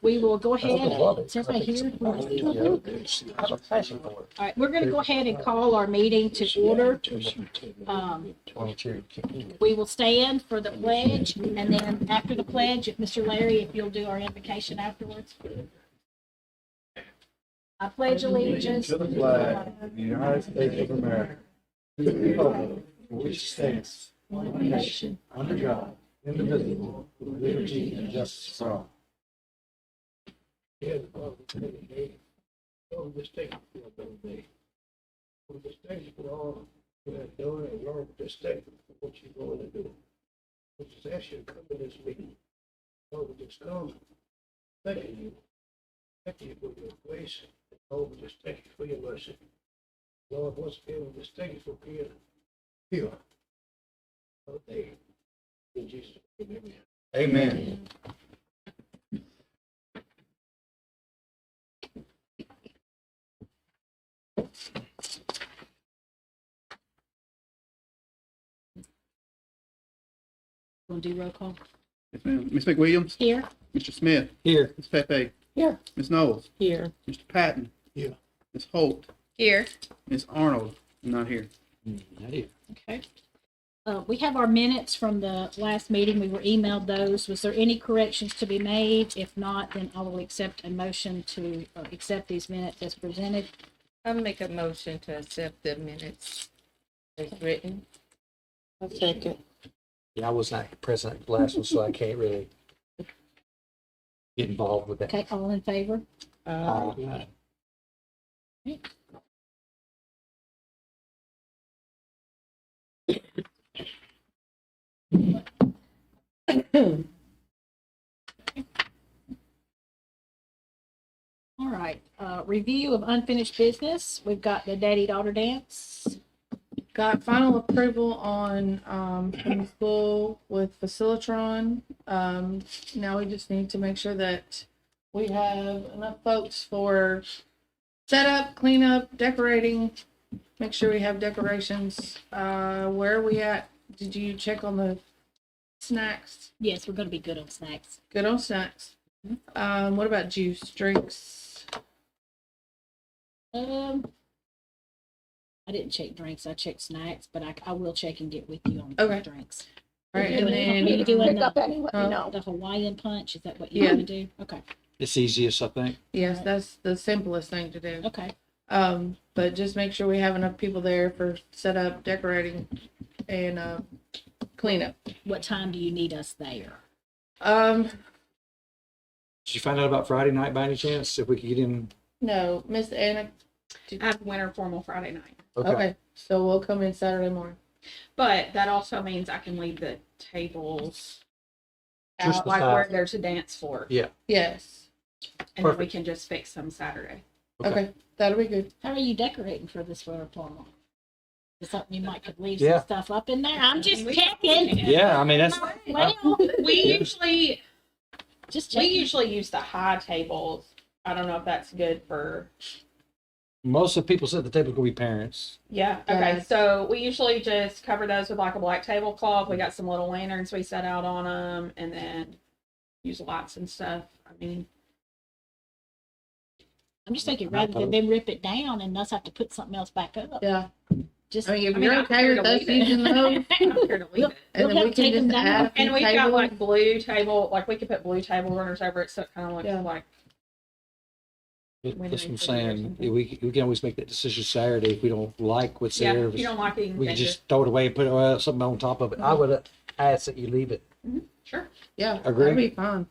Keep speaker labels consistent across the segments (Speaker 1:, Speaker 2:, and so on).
Speaker 1: We will go ahead.
Speaker 2: love it.
Speaker 1: Is everybody here? All
Speaker 2: I have a passion for it.
Speaker 1: right, we're going to go ahead and call our meeting to order.
Speaker 2: 22.
Speaker 1: We will stand for the pledge, and then after the pledge, if Mr. Larry, if you'll do our invocation afterwards. I pledge allegiance
Speaker 3: To the flag of the United States of America, to the republic for which it stands, one nation, under God, indivisible, with liberty and justice for all.
Speaker 4: Just take it for another day. Just thank you for all you have done, and Lord, just thank you for what you're going to do. We just ask you to come to this meeting. Lord, we just come. Thank you. Thank you for your grace. Lord, we just thank you for your mercy. Lord, once again, we just thank you for being here. All day. In Jesus' name, amen.
Speaker 3: Amen.
Speaker 1: We'll do roll call.
Speaker 5: Yes, ma'am. Ms. McWilliams,
Speaker 1: Here.
Speaker 5: Mr. Smith,
Speaker 2: Here.
Speaker 5: Ms. Pepe,
Speaker 1: Here.
Speaker 5: Ms. Knowles,
Speaker 1: Here.
Speaker 5: Mr. Patton.
Speaker 4: Here.
Speaker 5: Ms. Holt,
Speaker 6: Here.
Speaker 5: Ms. Arnold, not here.
Speaker 1: Okay. We have our minutes from the last meeting. We were emailed those. Was there any corrections to be made? If not, then I will accept a motion to accept these minutes as presented.
Speaker 6: I'll make a motion to accept the minutes as written.
Speaker 2: I'll second. Yeah, I was not present at the last one, so I can't really get involved with that.
Speaker 1: Okay, all in favor? All right, review of unfinished business. We've got the daddy-daughter dance.
Speaker 7: Got final approval on, from the school with Facilitron. Now we just need to make sure that we have enough folks for setup, cleanup, decorating. Make sure we have decorations. Where are we at? Did you check on the snacks?
Speaker 1: Yes, we're gonna be good on snacks.
Speaker 7: Good on snacks. What about juice, drinks?
Speaker 1: I didn't check drinks. I checked snacks, but I will check and get with you on
Speaker 7: Okay.
Speaker 1: drinks.
Speaker 7: All right,
Speaker 1: You're
Speaker 7: and
Speaker 1: doing
Speaker 7: then,
Speaker 1: the Hawaiian punch. Is that what you
Speaker 7: Yeah.
Speaker 1: want to do? Okay.
Speaker 2: It's easiest, I think.
Speaker 7: yes, that's the simplest thing to do.
Speaker 1: Okay.
Speaker 7: But just make sure we have enough people there for setup, decorating, and cleanup.
Speaker 1: What time do you need us there?
Speaker 2: Did you find out about Friday night by any chance? If we could get in?
Speaker 7: No, Miss Anna.
Speaker 8: I have winter formal Friday night,
Speaker 7: Okay, so we'll come in Saturday morning.
Speaker 8: but that also means I can leave the tables
Speaker 2: Just
Speaker 8: out,
Speaker 2: the
Speaker 8: like
Speaker 2: side.
Speaker 8: where there's a dance floor,
Speaker 2: Yeah.
Speaker 7: Yes.
Speaker 8: and then we
Speaker 2: Perfect.
Speaker 8: can just fix them Saturday.
Speaker 7: Okay, that'll be good.
Speaker 1: How are you decorating for this winter formal? Is something you might could leave
Speaker 2: Yeah.
Speaker 1: some stuff up in there? I'm just
Speaker 8: We-
Speaker 1: checking.
Speaker 2: Yeah, I mean, that's,
Speaker 1: Well,
Speaker 8: We
Speaker 2: Yeah.
Speaker 8: usually
Speaker 1: just
Speaker 8: we
Speaker 1: checking.
Speaker 8: usually use the high tables. I don't know if that's good for.
Speaker 2: most of the people at the table will be parents.
Speaker 8: Yeah. Okay. So we usually just cover those with like a black tablecloth. We got some little lanterns we set out on them, and then use lights and stuff. I mean,
Speaker 1: I'm just thinking rather than them rip it down and us have to put something else back up.
Speaker 7: Yeah.
Speaker 1: Just
Speaker 7: I mean, if
Speaker 8: I mean,
Speaker 7: you're
Speaker 8: I'm
Speaker 7: okay
Speaker 8: here
Speaker 7: with
Speaker 8: to
Speaker 7: us
Speaker 8: leave it.
Speaker 7: using those,
Speaker 8: I'm here to leave
Speaker 1: We'll-
Speaker 8: it.
Speaker 7: and then
Speaker 1: help
Speaker 7: we can
Speaker 1: take them
Speaker 7: just
Speaker 1: down.
Speaker 7: add a few
Speaker 8: And we've got
Speaker 7: tables.
Speaker 8: like blue table, like we could put blue table runners over it, so it kind of looks
Speaker 7: Yeah.
Speaker 8: like.
Speaker 2: That's
Speaker 8: Winter
Speaker 2: what I'm
Speaker 8: and
Speaker 2: saying.
Speaker 8: something.
Speaker 2: We can always make that decision Saturday if we don't like what's
Speaker 8: Yeah,
Speaker 2: there.
Speaker 8: if you don't like it, you can
Speaker 2: We can
Speaker 8: change
Speaker 2: just throw it away and put something on top of it. I would ask that you leave it.
Speaker 8: it. Sure.
Speaker 7: Yeah,
Speaker 2: Agree?
Speaker 7: that'll be fine.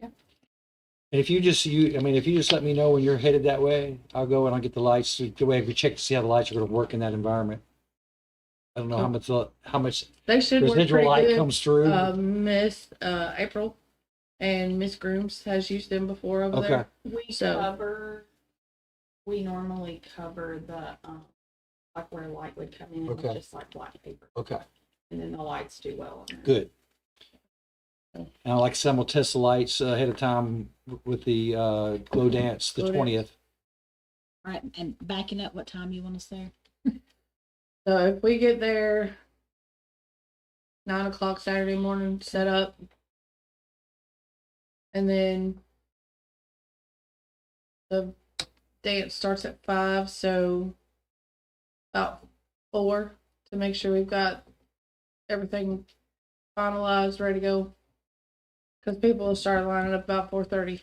Speaker 2: And if you just let me know when you're headed that way, I'll go and I'll get the lights. The way we check to see how the lights are going to work in that environment. I don't know how much
Speaker 7: They should work
Speaker 2: residual
Speaker 7: pretty
Speaker 2: light
Speaker 7: good.
Speaker 2: comes through.
Speaker 7: Miss April and Miss Grooms has used them before over
Speaker 2: Okay.
Speaker 7: there.
Speaker 8: We normally cover the like where light would come in,
Speaker 2: Okay.
Speaker 8: just like black paper,
Speaker 2: Okay.
Speaker 8: and then the lights do well on there.
Speaker 2: Good. And like some will test the lights ahead of time with the glow dance, the
Speaker 7: Glow dance.
Speaker 2: 20th.
Speaker 1: All right, and backing up, what time you want us there?
Speaker 7: So if we get there 9 o'clock Saturday morning, set up, And then the dance starts at 5, so about 4 to make sure we've got everything finalized, ready to go. Because people will start lining up about 4:30.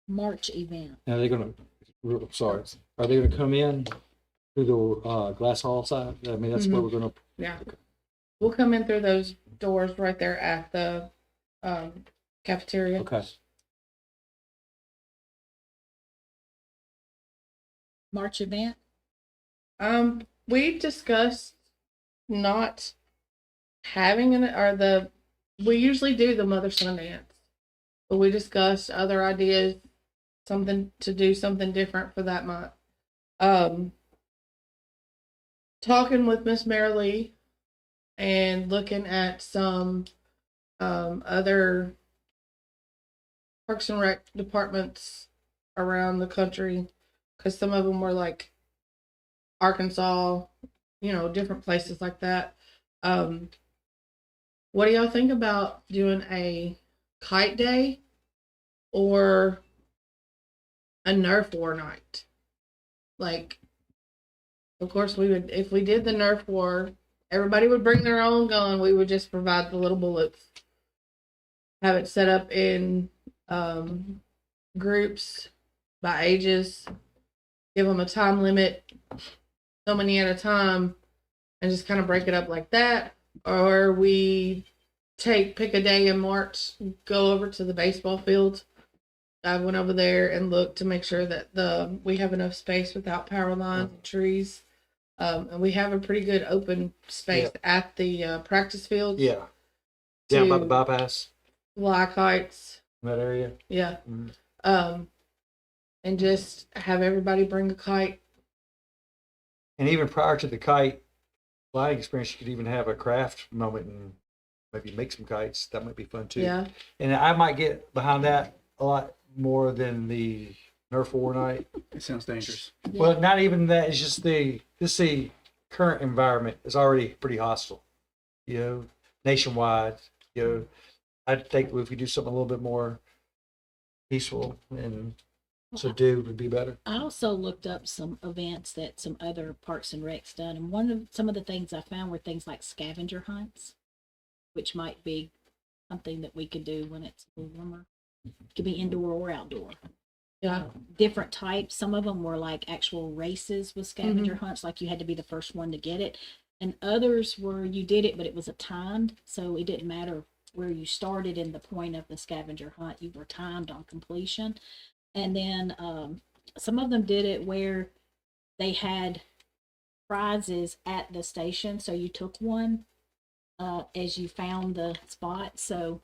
Speaker 1: March event.
Speaker 2: Now they're gonna, sorry, are they gonna come in through the glass hall side? I mean, that's where we're gonna,
Speaker 7: Yeah. We'll come in through those doors right there at the cafeteria.
Speaker 2: okay.
Speaker 1: March event.
Speaker 7: We discussed not having we usually do the mother son dance, but we discussed other ideas, something to do something different for that month. Talking with Miss Marilee and looking at some other Parks and Rec departments around the country, because some of them were like Arkansas, different places like that. What do y'all think about doing a kite day or a Nerf war night? Like, of course, if we did the Nerf war, everybody would bring their own gun. We would just provide the little bullets. Have it set up in groups by ages. Give them a time limit, so many at a time, and just kind of break it up like that. Or we pick a day in March, go over to the baseball field. I went over there and looked to make sure that we have enough space without power lines and trees. And we have a pretty good open space at the practice field.
Speaker 2: Yeah. Down by the
Speaker 7: to
Speaker 2: bypass,
Speaker 7: fly kites.
Speaker 2: in that area.
Speaker 7: Yeah.
Speaker 2: Mhm.
Speaker 7: And just have everybody bring a kite.
Speaker 2: And even prior to the kite flying experience, you could even have a craft moment and maybe make some kites. That might be fun too.
Speaker 7: Yeah.
Speaker 2: And I might get behind that a lot more than the Nerf War night.
Speaker 5: It sounds dangerous.
Speaker 2: Well, not even that. It's just the current environment is already pretty hostile. Nationwide. I think if we do something a little bit more peaceful and subdued would be better.
Speaker 1: I also looked up some events that some other Parks and Recs done, and some of the things I found were things like scavenger hunts, which might be something that we could do when it's a little warmer. It could be indoor or outdoor.
Speaker 7: Yeah.
Speaker 1: Different types. Some of them were like actual races with scavenger hunts, like you had to be the first one to get it. And others were you did it, but it was a timed, so it didn't matter where you started in the point of the scavenger hunt. You were timed on completion. And then some of them did it where they had prizes at the station, so you took one as you found the spot. So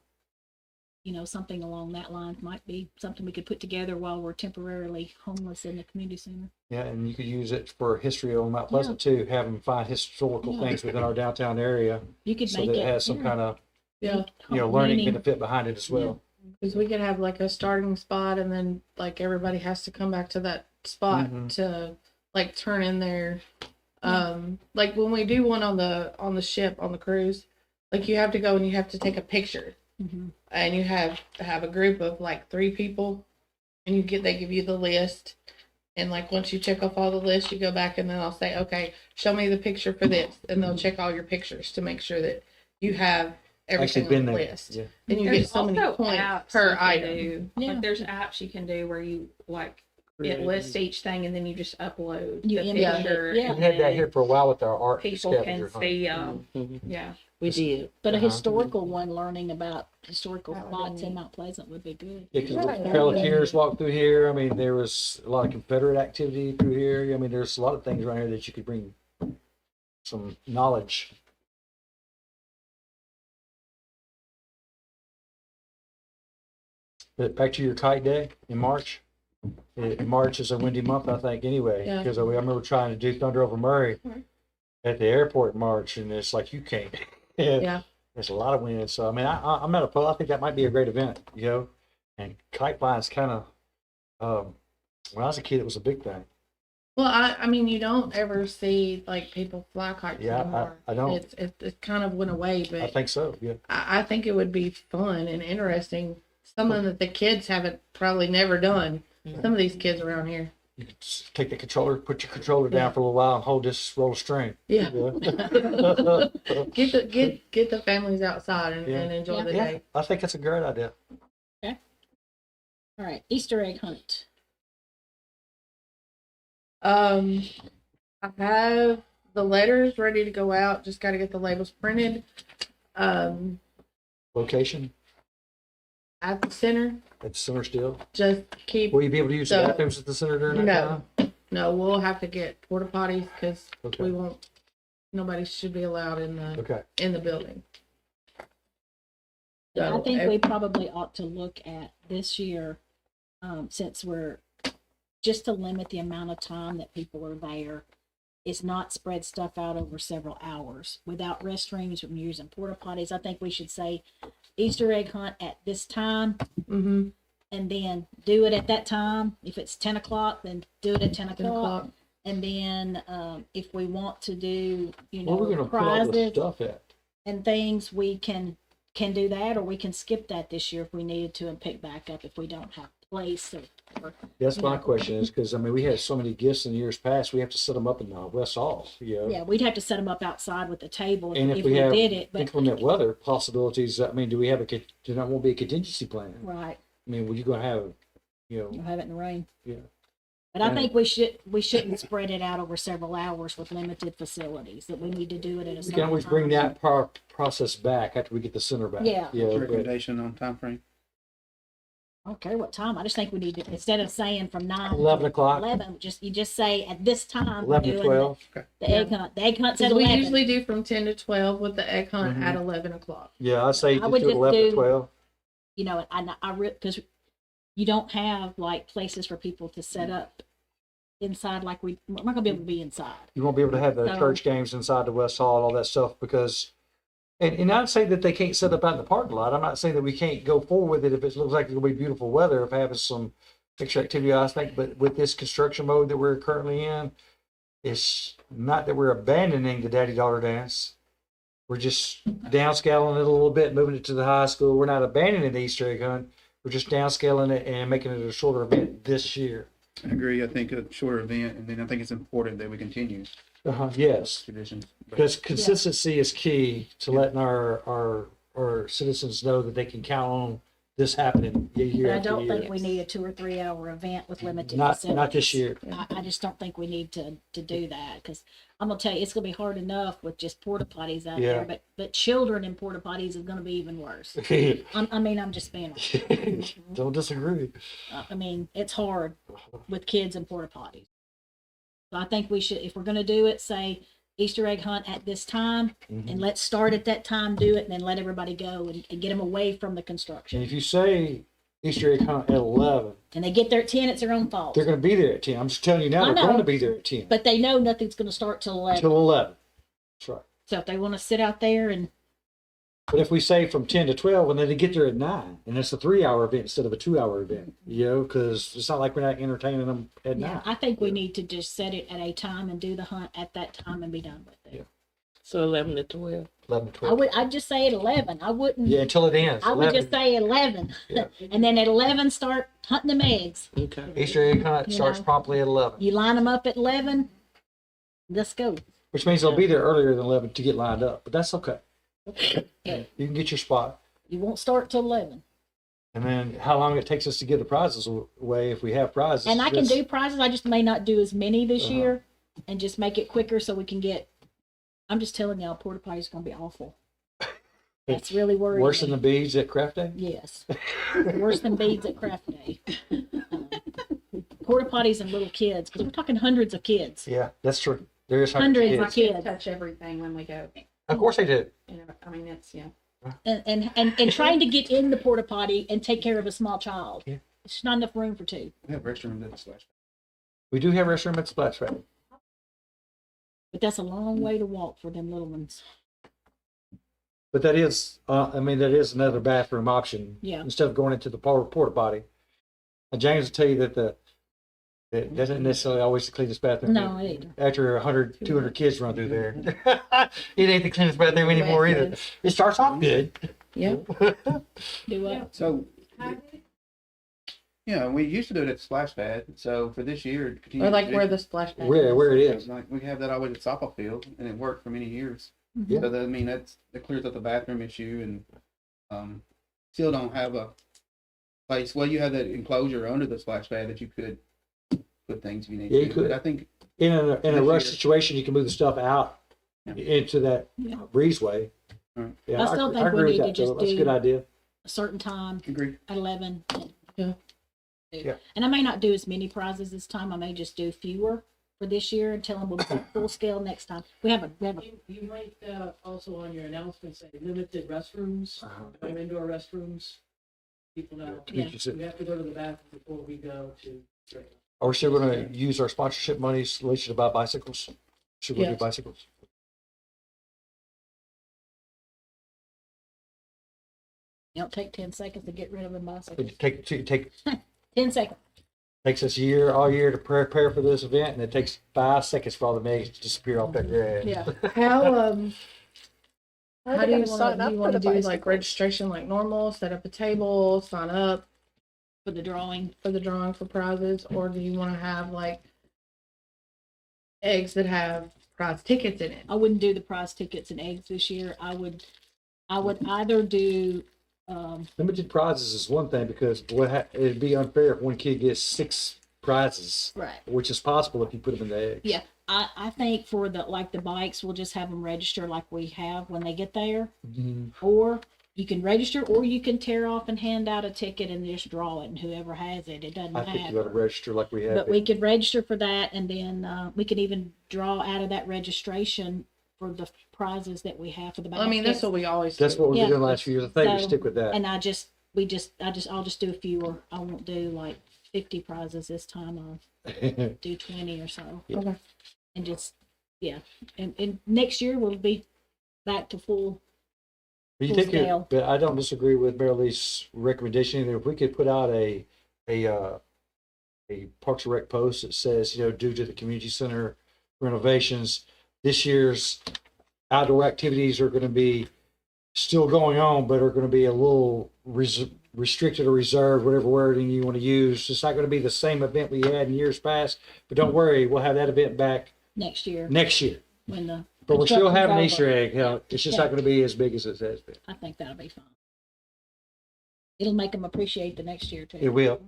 Speaker 1: something along that line might be something we could put together while we're temporarily homeless in the community center.
Speaker 2: Yeah, and you could use it for history on Mount Pleasant too. Have them find historical things within our downtown area,
Speaker 1: You could
Speaker 2: so
Speaker 1: make
Speaker 2: that
Speaker 1: it
Speaker 2: it has some kind of
Speaker 7: Yeah.
Speaker 2: learning
Speaker 1: meaning-
Speaker 2: benefit behind it as well.
Speaker 7: Because we could have like a starting spot, and then like everybody has to come back to that spot to like turn in their like when we do one on the ship on the cruise, like you have to go and you have to take a picture, and you have to have a group of like 3 people, and they give you the list, and like once you check off all the lists, you go back and then I'll say, okay, show me the picture for this, and they'll check all your pictures to make sure that you have everything
Speaker 2: Actually
Speaker 7: on
Speaker 2: been
Speaker 7: the
Speaker 2: there.
Speaker 7: list.
Speaker 2: Yeah.
Speaker 7: And you
Speaker 8: There's
Speaker 7: get so many
Speaker 8: also
Speaker 7: points
Speaker 8: apps
Speaker 7: per
Speaker 8: you can
Speaker 7: item.
Speaker 8: do.
Speaker 1: Yeah.
Speaker 8: Like there's apps you can do where you it lists each thing and then you just upload
Speaker 1: You
Speaker 8: the
Speaker 1: input it,
Speaker 8: picture.
Speaker 1: yeah.
Speaker 2: We had that here for a while with our art
Speaker 8: People
Speaker 2: scavenger
Speaker 8: can
Speaker 2: hunt.
Speaker 8: see. Yeah.
Speaker 6: We did.
Speaker 1: But a
Speaker 2: Uh-huh.
Speaker 1: historical one, learning about historical
Speaker 7: That would
Speaker 1: spots
Speaker 7: be
Speaker 1: in Mount Pleasant would be good.
Speaker 2: Yeah, because
Speaker 7: Right.
Speaker 2: Pelletiers walked through here. I mean, there was a lot of Confederate activity through here. I mean, there's a lot of things around here that you could bring some knowledge. But back to your kite day in March. In March is a windy month, I think, anyway.
Speaker 7: Yeah.
Speaker 2: Because I remember trying to do Thunder over Murray at the airport in March, and it's like you can't.
Speaker 7: Yeah.
Speaker 2: There's a lot of wind, so I mean, I'm not opposed. I think that might be a great event, And kite flying is kind of, when I was a kid, it was a big thing.
Speaker 7: Well, I mean, you don't ever see like people fly kites
Speaker 3: Yeah,
Speaker 7: anymore.
Speaker 3: I don't.
Speaker 7: It kind of went away,
Speaker 3: I
Speaker 7: but
Speaker 3: think so, yeah.
Speaker 7: I think it would be fun and interesting. Something that the kids haven't probably never done. Some of these kids around here.
Speaker 3: You could take the controller, put your controller down for a little while and hold this roll of string.
Speaker 7: Yeah.
Speaker 3: Yeah.
Speaker 7: Get the families outside and,
Speaker 3: Yeah.
Speaker 7: and enjoy
Speaker 1: Yeah.
Speaker 7: the
Speaker 3: Yeah,
Speaker 7: day.
Speaker 3: I think that's a great idea.
Speaker 1: All right, Easter egg hunt.
Speaker 7: I have the letters ready to go out. Just got to get the labels printed.
Speaker 3: Location
Speaker 7: At the center,
Speaker 3: at the center still.
Speaker 7: just keep.
Speaker 3: Will you be able to use the
Speaker 7: So-
Speaker 3: bathrooms at the center during that
Speaker 7: No,
Speaker 3: time?
Speaker 7: no, we'll have to get porta potties because
Speaker 3: Okay.
Speaker 7: we won't. Nobody should be allowed in the
Speaker 3: Okay.
Speaker 7: building.
Speaker 1: I
Speaker 7: So,
Speaker 1: think we probably ought to look at this year, since we're, just to limit the amount of time that people are there, is not spread stuff out over several hours. Without restrooms, when using porta potties, I think we should say Easter egg hunt at this time,
Speaker 7: Mm-hmm.
Speaker 1: and then do it at that time. If it's 10 o'clock, then do it at 10 o'clock. And then, if we want to do,
Speaker 3: Where are we gonna put all this
Speaker 1: prizes
Speaker 3: stuff at?
Speaker 1: and things, we can do that, or we can skip that this year if we needed to and pick back up if we don't have place or
Speaker 3: That's my
Speaker 1: Yeah.
Speaker 3: question is, because I mean, we had so many gifts in years past, we have to set them up in West Hall,
Speaker 1: yeah, we'd have to set them up outside with the table
Speaker 3: And
Speaker 1: if
Speaker 3: if
Speaker 1: we
Speaker 3: we have
Speaker 1: did it, but
Speaker 3: inclement weather possibilities, I mean, do we have there won't be a contingency plan?
Speaker 1: right,
Speaker 3: I mean, you gonna have,
Speaker 1: we'll have it in the rain.
Speaker 3: Yeah.
Speaker 1: But I
Speaker 3: And-
Speaker 1: think we shouldn't spread it out over several hours with limited facilities, that we need to do it at a
Speaker 3: we
Speaker 1: certain
Speaker 3: can always bring
Speaker 1: time.
Speaker 3: that process back after we get the center back.
Speaker 1: Yeah.
Speaker 3: Yeah, but
Speaker 5: Recommendation on time frame.
Speaker 1: I don't care what time, I just think we need to, instead of saying from 9 to
Speaker 3: 11 o'clock,
Speaker 1: 11, you just say at this time. we're
Speaker 3: 11 to
Speaker 1: doing
Speaker 3: 12.
Speaker 1: The egg hunt, the egg hunt's at
Speaker 7: Because we
Speaker 1: 11.
Speaker 7: usually do from 10 to 12 with the egg hunt
Speaker 3: Mhm.
Speaker 7: at 11 o'clock.
Speaker 3: Yeah, I'd say
Speaker 1: I
Speaker 3: just
Speaker 1: would
Speaker 3: do
Speaker 1: just
Speaker 3: 11 to
Speaker 1: do-
Speaker 3: 12.
Speaker 1: You know, because you don't have like places for people to set up inside like we're not gonna be able to be inside.
Speaker 3: You won't be able to have the
Speaker 1: So-
Speaker 3: church games inside the West Hall and all that stuff because, and I'd say that they can't set up out in the parking lot. I'm not saying that we can't go forward with it if it looks like it'll be beautiful weather, if having some extra activity, I think, but with this construction mode that we're currently in, it's not that we're abandoning the daddy daughter dance. We're just downscaling it a little bit, moving it to the high school. We're not abandoning the Easter egg hunt. We're just downscaling it and making it a shorter event this year.
Speaker 5: I agree. I think a shorter event, and then I think it's important that we continue
Speaker 3: Yes.
Speaker 5: traditions. But
Speaker 3: Because consistency is key to letting our citizens know that they can count on this happening year
Speaker 1: But I
Speaker 3: after
Speaker 1: don't
Speaker 3: year.
Speaker 1: think we need a 2 or 3 hour event with limited
Speaker 3: Not
Speaker 1: facilities.
Speaker 3: this year.
Speaker 1: I just don't think we need to do that, because I'm gonna tell you, it's gonna be hard enough with just porta potties out
Speaker 3: Yeah.
Speaker 1: there, but children in porta potties is gonna be even worse. I'm just being honest.
Speaker 3: Don't disagree.
Speaker 1: I mean, it's hard with kids and porta potties. So I think we should, if we're gonna do it, say Easter egg hunt at this time,
Speaker 3: Mhm.
Speaker 1: and let's start at that time, do it, and then let everybody go and get them away from the
Speaker 3: And
Speaker 1: construction.
Speaker 3: if you say Easter egg hunt at 11,
Speaker 1: And they get there at 10, it's their own fault.
Speaker 3: they're going to be there at 10. I'm just telling you now,
Speaker 1: I
Speaker 3: they're
Speaker 1: know.
Speaker 3: going to be there at 10.
Speaker 1: But they know nothing's gonna start till 11.
Speaker 3: Until 11. That's right.
Speaker 1: So if they wanna sit out there and,
Speaker 3: But if we say from 10 to 12, and then they get there at 9, and it's a 3-hour event instead of a 2-hour event, because it's not like we're not entertaining them at
Speaker 1: yeah,
Speaker 3: 9.
Speaker 1: I think we need to just set it at a time and do the hunt at that time and be done with it.
Speaker 3: Yeah.
Speaker 6: So 11 to 12.
Speaker 3: 11 to 12.
Speaker 1: I'd just say at 11. I wouldn't,
Speaker 3: Yeah, until it ends.
Speaker 1: I would
Speaker 3: 11.
Speaker 1: just say 11.
Speaker 3: Yeah.
Speaker 1: And then at 11, start hunting them eggs.
Speaker 6: Okay.
Speaker 3: Easter egg hunt
Speaker 1: You
Speaker 3: starts
Speaker 1: know.
Speaker 3: promptly at 11,
Speaker 1: You line them up at 11, let's go.
Speaker 3: which means they'll be there earlier than 11 to get lined up, but that's okay.
Speaker 1: Yeah.
Speaker 3: You can get your spot.
Speaker 1: You won't start till 11.
Speaker 3: And then how long it takes us to give the prizes away if we have prizes.
Speaker 1: And I can do prizes, I just may not do as many this
Speaker 3: Uh-huh.
Speaker 1: year and just make it quicker so we can get, I'm just telling y'all, porta potty's gonna be awful. That's really worrying.
Speaker 3: Worse than
Speaker 1: me.
Speaker 3: the beads at Craft Day?
Speaker 1: Yes. Worse than beads at craft day. Porta potties and little kids, because we're talking hundreds of kids.
Speaker 3: Yeah, that's true. There is
Speaker 1: Hundreds
Speaker 3: kids.
Speaker 1: of kids.
Speaker 8: Touch everything when we go.
Speaker 3: Of course they do.
Speaker 8: You know, I mean, it's, yeah.
Speaker 1: And trying to get in the porta potty and take care of a small child.
Speaker 3: Yeah.
Speaker 1: It's not enough room for two.
Speaker 5: we have restrooms at the splash.
Speaker 3: We do have restroom at Splash Pad.
Speaker 1: But that's a long way to walk for them little ones.
Speaker 3: But that is, that is another bathroom option.
Speaker 1: Yeah.
Speaker 3: Instead of going into the porta potty. And James will tell you that
Speaker 2: It doesn't necessarily always the cleanest bathroom.
Speaker 1: No, it ain't.
Speaker 2: After 100, 200 kids run through there, it ain't the cleanest bathroom anymore either. It starts off good.
Speaker 7: Yeah.
Speaker 1: Do what?
Speaker 5: So, yeah, we used to do it at Splash Pad. So for this year, continue
Speaker 7: Or like
Speaker 5: to do-
Speaker 7: where the splash pad.
Speaker 2: Where it is.
Speaker 5: like we have that always at softball field, and it worked for many years.
Speaker 2: Yeah.
Speaker 5: So that, I mean, that clears up the bathroom issue, and still don't have a place. Well, you have that enclosure under the splash pad that you could put things if you need
Speaker 2: Yeah, you
Speaker 5: to.
Speaker 2: could.
Speaker 5: But I think
Speaker 2: In a
Speaker 5: This
Speaker 2: rush
Speaker 5: year.
Speaker 2: situation, you can move the stuff out
Speaker 5: Yeah.
Speaker 2: into that
Speaker 1: Yeah.
Speaker 2: breezeway.
Speaker 5: Right.
Speaker 2: Yeah,
Speaker 1: I still think we
Speaker 2: agree with
Speaker 1: need to
Speaker 2: that,
Speaker 1: just
Speaker 2: Philip. That's a
Speaker 1: do-
Speaker 2: good idea.
Speaker 1: A certain time
Speaker 5: agree.
Speaker 1: at 11.
Speaker 7: Yeah.
Speaker 2: Yeah.
Speaker 1: And I may not do as many prizes this time. I may just do fewer for this year and tell them we'll do full scale next time. We have a
Speaker 9: You might also on your announcement say limited restrooms, indoor restrooms. People know,
Speaker 1: Yeah.
Speaker 9: we have to go to the bathroom before we go to.
Speaker 2: Are we still gonna use our sponsorship monies, Alicia, to buy bicycles? Should we do
Speaker 7: Yes.
Speaker 2: bicycles?
Speaker 1: You don't take 10 seconds to get rid of a bicycle.
Speaker 2: It take
Speaker 1: 10 seconds.
Speaker 2: takes us all year to prepare for this event, and it takes 5 seconds for all the eggs to disappear off that grass.
Speaker 1: Yeah.
Speaker 7: How do you want to do like registration like normal, set up a table, sign up
Speaker 1: For the drawing.
Speaker 7: for the drawing for prizes, or do you want to have like eggs that have prize tickets in it?
Speaker 1: I wouldn't do the prize tickets and eggs this year. I would either do,
Speaker 2: Limited prizes is one thing because it'd be unfair if one kid gets 6 prizes,
Speaker 1: right.
Speaker 2: which is possible if you put them in the eggs.
Speaker 1: Yeah. I think for the bikes, we'll just have them register like we have when they get there.
Speaker 2: Mhm.
Speaker 1: Or you can register, or you can tear off and hand out a ticket and just draw it, and whoever has it, it doesn't
Speaker 2: I think you
Speaker 1: matter.
Speaker 2: got to register like we have.
Speaker 1: But we could register for that, and then we could even draw out of that registration for the prizes that we have for the
Speaker 7: I mean, that's
Speaker 1: baskets.
Speaker 7: what we always
Speaker 2: That's
Speaker 7: do.
Speaker 2: what we've been
Speaker 1: Yeah.
Speaker 2: doing the last few years. I think we
Speaker 1: So-
Speaker 2: stick with that.
Speaker 1: And I'll just do fewer. I won't do like 50 prizes this time. I'll do 20 or so,
Speaker 2: Yeah.
Speaker 7: Okay.
Speaker 1: and just and next year we'll be back to full.
Speaker 2: But you
Speaker 1: full
Speaker 2: think it,
Speaker 1: scale.
Speaker 2: but I don't disagree with Mary Lee's recommendation either. If we could put out a Parks and Rec post that says, due to the community center renovations, this year's outdoor activities are going to be still going on, but are going to be a little restricted or reserved, whatever wording you want to use. It's not going to be the same event we had in years past, but don't worry, we'll have that event back
Speaker 1: Next year
Speaker 2: next year.
Speaker 1: when the
Speaker 2: But we're still having
Speaker 1: construction's
Speaker 2: Easter
Speaker 1: over.
Speaker 2: egg. It's just
Speaker 1: Yeah.
Speaker 2: not going to be as big as it has been.
Speaker 1: I think that'll be fun. It'll make them appreciate the next year too.
Speaker 2: It will.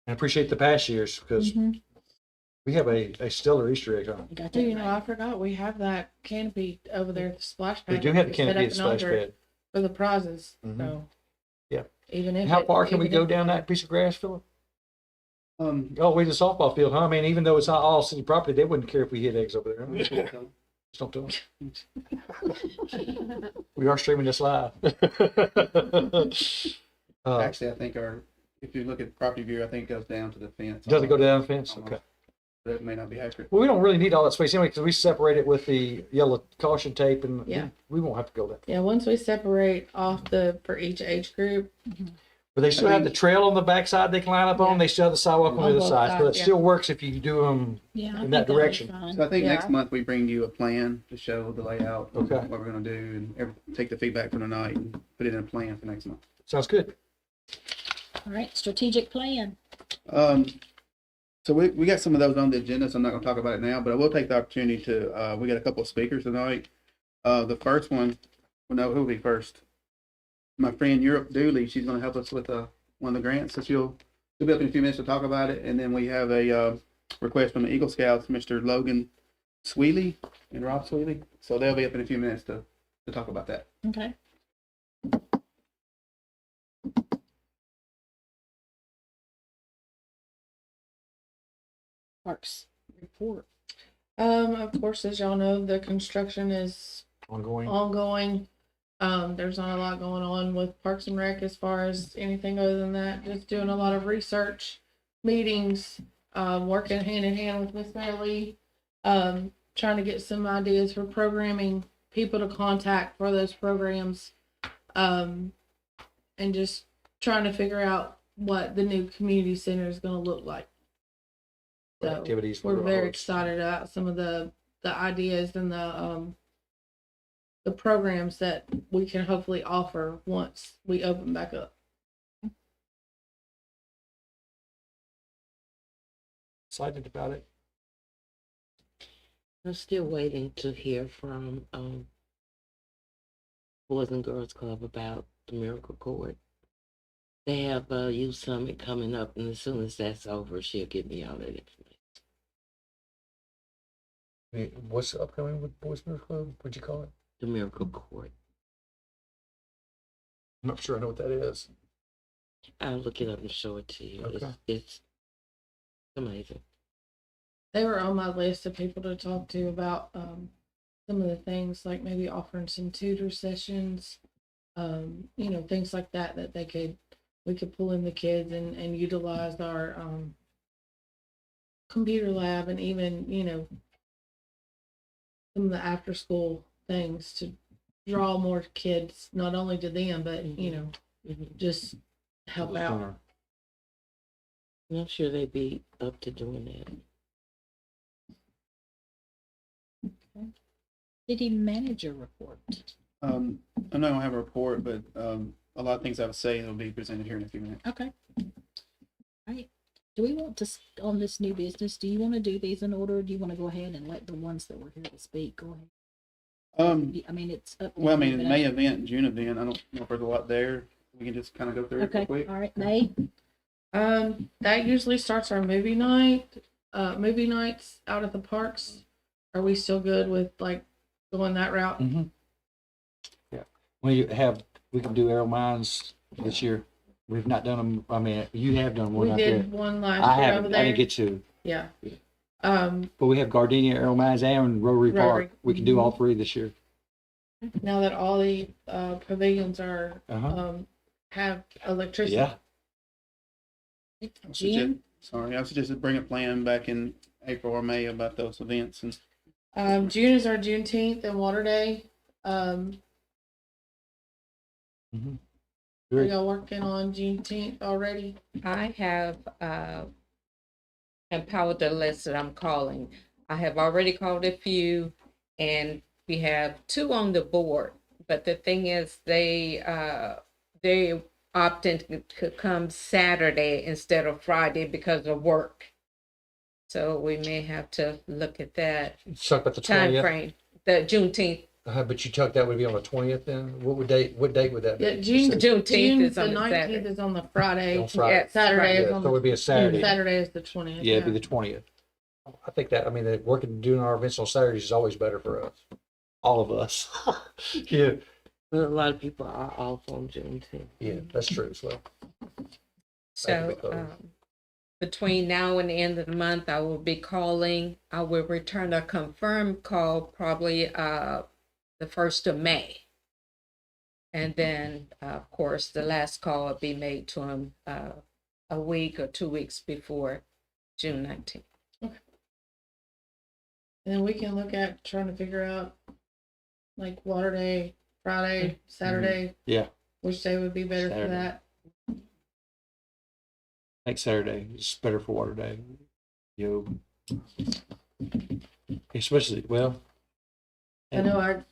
Speaker 2: And appreciate the past years because
Speaker 1: Mhm.
Speaker 2: we have a stellar Easter egg on.
Speaker 1: You got
Speaker 7: Do
Speaker 1: that
Speaker 7: you know,
Speaker 1: right.
Speaker 7: I forgot we have that canopy over there at the splash pad.
Speaker 2: We do have the
Speaker 7: set
Speaker 2: canopy
Speaker 7: up
Speaker 2: at
Speaker 7: and
Speaker 2: Splash
Speaker 7: under
Speaker 2: Pad.
Speaker 7: for the prizes.
Speaker 2: Mhm.
Speaker 7: So
Speaker 2: Yeah.
Speaker 7: even if
Speaker 2: How
Speaker 7: it-
Speaker 2: far can we
Speaker 7: even
Speaker 2: go
Speaker 7: if-
Speaker 2: down that piece of grass, Philip?
Speaker 5: Um,
Speaker 2: Oh, we the softball field, huh? I mean, even though it's not all city property, they wouldn't care if we hit eggs over there. Just don't do it. We are streaming this live.
Speaker 5: actually, I think if you look at property view, I think it goes down to the fence.
Speaker 2: Does it go down the fence?
Speaker 5: Almost.
Speaker 2: Okay.
Speaker 5: That may not be accurate.
Speaker 2: Well, we don't really need all that space anyway because we separate it with the yellow caution tape and
Speaker 7: Yeah.
Speaker 2: we won't have to go that.
Speaker 7: Yeah, once we separate off for each age group,
Speaker 2: But they still have the trail on the backside they can line up on.
Speaker 7: Yeah.
Speaker 2: They still have the sidewalk on the
Speaker 7: On
Speaker 2: other
Speaker 7: both
Speaker 2: side. So
Speaker 7: sides,
Speaker 2: it
Speaker 7: yeah.
Speaker 2: still works if you do them.
Speaker 1: Yeah, I
Speaker 2: in
Speaker 1: think
Speaker 2: that
Speaker 1: that'll be
Speaker 2: direction.
Speaker 1: fine.
Speaker 5: So I think
Speaker 7: Yeah.
Speaker 5: next month we bring you a plan to show the layout, and
Speaker 2: Okay.
Speaker 5: what we're going to do, and take the feedback from tonight and put it in a plan for next month.
Speaker 2: Sounds good.
Speaker 1: All right, strategic plan.
Speaker 5: So we got some of those on the agenda, so I'm not going to talk about it now, but I will take the opportunity to. We got a couple of speakers tonight. The first one, well, no, who will be first? My friend Europe Dooley. She's going to help us with one of the grants, so she'll be up in a few minutes to talk about it, and then we have a request from the Eagle Scouts, Mr. Logan Sweely and Rob Sweely. So they'll be up in a few minutes to talk about that.
Speaker 1: Okay. Parks report.
Speaker 7: of course, as y'all know, the construction is
Speaker 2: Ongoing.
Speaker 7: ongoing. There's not a lot going on with Parks and Rec as far as anything other than that. Just doing a lot of research, meetings, working hand in hand with Miss Mary Lee, trying to get some ideas for programming, people to contact for those programs, and just trying to figure out what the new community center is going to look like. So
Speaker 3: activities.
Speaker 7: we're
Speaker 3: for
Speaker 7: very
Speaker 3: hosts.
Speaker 7: excited about some of the ideas and the programs that we can hopefully offer once we open back up.
Speaker 3: Excited about it.
Speaker 6: I'm still waiting to hear from Boys and Girls Club about the Miracle Court. They have a youth summit coming up, and as soon as that's over, she'll give me all that information.
Speaker 3: What's upcoming with Boys Mirror Club? What'd you call it?
Speaker 6: The Miracle Court.
Speaker 3: I'm not sure I know what that is.
Speaker 6: I'll look it up and show it to you.
Speaker 3: Okay.
Speaker 6: It's amazing.
Speaker 7: They were on my list of people to talk to about some of the things, like maybe offering some tutor sessions, things like that we could pull in the kids and utilize our computer lab, and even some of the after school things to draw more kids, not only to them, but just help out.
Speaker 6: And I'm sure they'd be up to doing that.
Speaker 1: City manager report.
Speaker 5: I'm not gonna have a report, but a lot of things I would say will be presented here in a few minutes.
Speaker 1: Okay. All right. Do we want to, on this new business, do you want to do these in order? Or do you want to go ahead and let the ones that were here to speak go ahead? I mean, it's up. to
Speaker 5: Well, I
Speaker 1: you,
Speaker 5: mean,
Speaker 1: but
Speaker 5: May event, June event, I don't know if there's a lot there. We can just kind of go through it real
Speaker 1: Okay,
Speaker 5: quick.
Speaker 1: all right, May.
Speaker 7: That usually starts our movie nights out at the parks. Are we still good with like going that route?
Speaker 3: Mm-hmm. Yeah. We can do Arrow Mines this year. We've not done them. I mean, you have done one
Speaker 7: We
Speaker 3: out there.
Speaker 7: did one last
Speaker 3: I
Speaker 7: year over
Speaker 3: haven't.
Speaker 7: there.
Speaker 3: I didn't get to.
Speaker 7: Yeah.
Speaker 3: But we have Gardenia, Arrow Mines, and Rotary Park.
Speaker 7: Rotary.
Speaker 3: We can do all three this year.
Speaker 7: Now that all the pavilions are
Speaker 3: Uh-huh.
Speaker 7: have electricity.
Speaker 3: Yeah.
Speaker 1: Jim.
Speaker 5: Sorry, I suggested bring a plan back in April or May about those events, and
Speaker 7: June is our Juneteenth and Water Day. Are
Speaker 3: Great.
Speaker 7: y'all working on Juneteenth already?
Speaker 6: I have empowered the list that I'm calling. I have already called a few, and we have 2 on the board. But the thing is, they opted to come Saturday instead of Friday because of work. So we may have to look at that
Speaker 3: Talk about the
Speaker 6: time
Speaker 3: 20th.
Speaker 6: frame. The Juneteenth,
Speaker 3: But you talked that would be on the 20th then? What date would that be?
Speaker 7: Yeah, June.
Speaker 6: Juneteenth is
Speaker 7: the
Speaker 6: on the
Speaker 7: 19th
Speaker 6: Saturday.
Speaker 7: is on the Friday.
Speaker 3: On Friday.
Speaker 6: Yes,
Speaker 7: Saturday
Speaker 6: right.
Speaker 7: is
Speaker 3: Yeah,
Speaker 7: on
Speaker 3: so it would be a
Speaker 7: and
Speaker 3: Saturday.
Speaker 7: Saturday is the 20th.
Speaker 3: Yeah, it'd be the 20th. I think that, I mean, doing our events on Saturdays is always better for us. All of us. Yeah.
Speaker 6: But a lot of people are off on Juneteenth.
Speaker 3: Yeah, that's true as well.
Speaker 6: So,
Speaker 3: That'd be cool.
Speaker 6: between now and the end of the month, I will be calling. I will return a confirmed call probably the 1st of May. And then, of course, the last call will be made to him a week or 2 weeks before June 19th.
Speaker 7: And then we can look at trying to figure out like Water Day, Friday, Saturday,
Speaker 3: Yeah,
Speaker 7: which day would be better for
Speaker 3: Saturday.
Speaker 7: that.
Speaker 3: next Saturday is better for Water Day. Especially, well.
Speaker 7: I know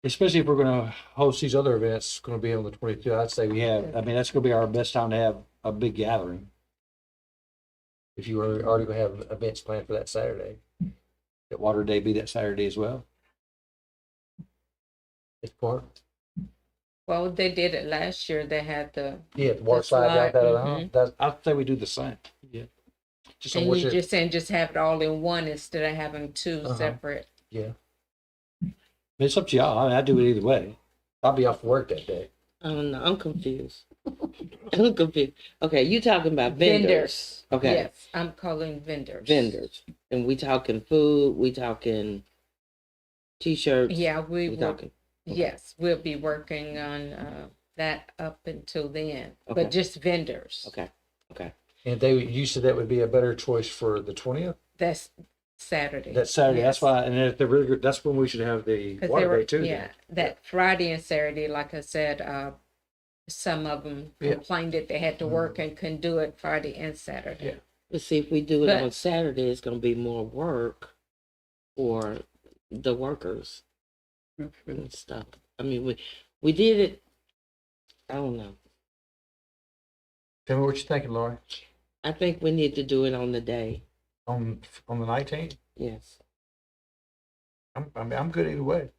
Speaker 3: Especially if we're gonna host these other events, it's gonna be on the 22nd. I'd say that's gonna be our best time to have a big gathering. If you were already gonna have events planned for that Saturday. That Water Day be that Saturday as well. It's part.
Speaker 6: Well, they did it last year. They had the,
Speaker 3: Yeah, the water
Speaker 6: The
Speaker 3: slide down
Speaker 6: slide,
Speaker 3: that. That's, I'd say we do the same. Yeah. Just on
Speaker 6: and
Speaker 3: which
Speaker 6: you just saying just have it all in one instead of having 2
Speaker 3: Uh-huh.
Speaker 6: separate.
Speaker 3: yeah. It's up to y'all. I mean, I do it either way. I'll be off work that day.
Speaker 6: I don't know. I'm confused. I'm confused. Okay, you talking about vendors. Okay. Yes, I'm calling vendors. Vendors. And we talking food, we talking t-shirts.
Speaker 8: Yeah, we
Speaker 6: We
Speaker 8: will,
Speaker 6: talking.
Speaker 8: yes, we'll be working on that up until then,
Speaker 6: Okay.
Speaker 8: but just vendors.
Speaker 6: Okay. Okay.
Speaker 3: And you said that would be a better choice for the 20th?
Speaker 8: That's Saturday.
Speaker 3: That Saturday,
Speaker 8: Yes.
Speaker 3: that's why, and at the rigor, that's when we should have the
Speaker 8: 'Cause they
Speaker 3: Water
Speaker 8: were,
Speaker 3: Day too.
Speaker 8: yeah, that Friday and Saturday, like I said, some of them
Speaker 3: Yeah.
Speaker 8: complained that they had to work and couldn't do it Friday and Saturday.
Speaker 10: But see, if we do it
Speaker 6: But-
Speaker 10: on Saturday, it's gonna be more work for the workers and stuff. I mean, we did it, I don't know.
Speaker 3: Tell me what you're thinking, Lori,
Speaker 10: I think we need to do it on the day,
Speaker 3: on the 19th.
Speaker 10: yes.
Speaker 3: I'm good either way.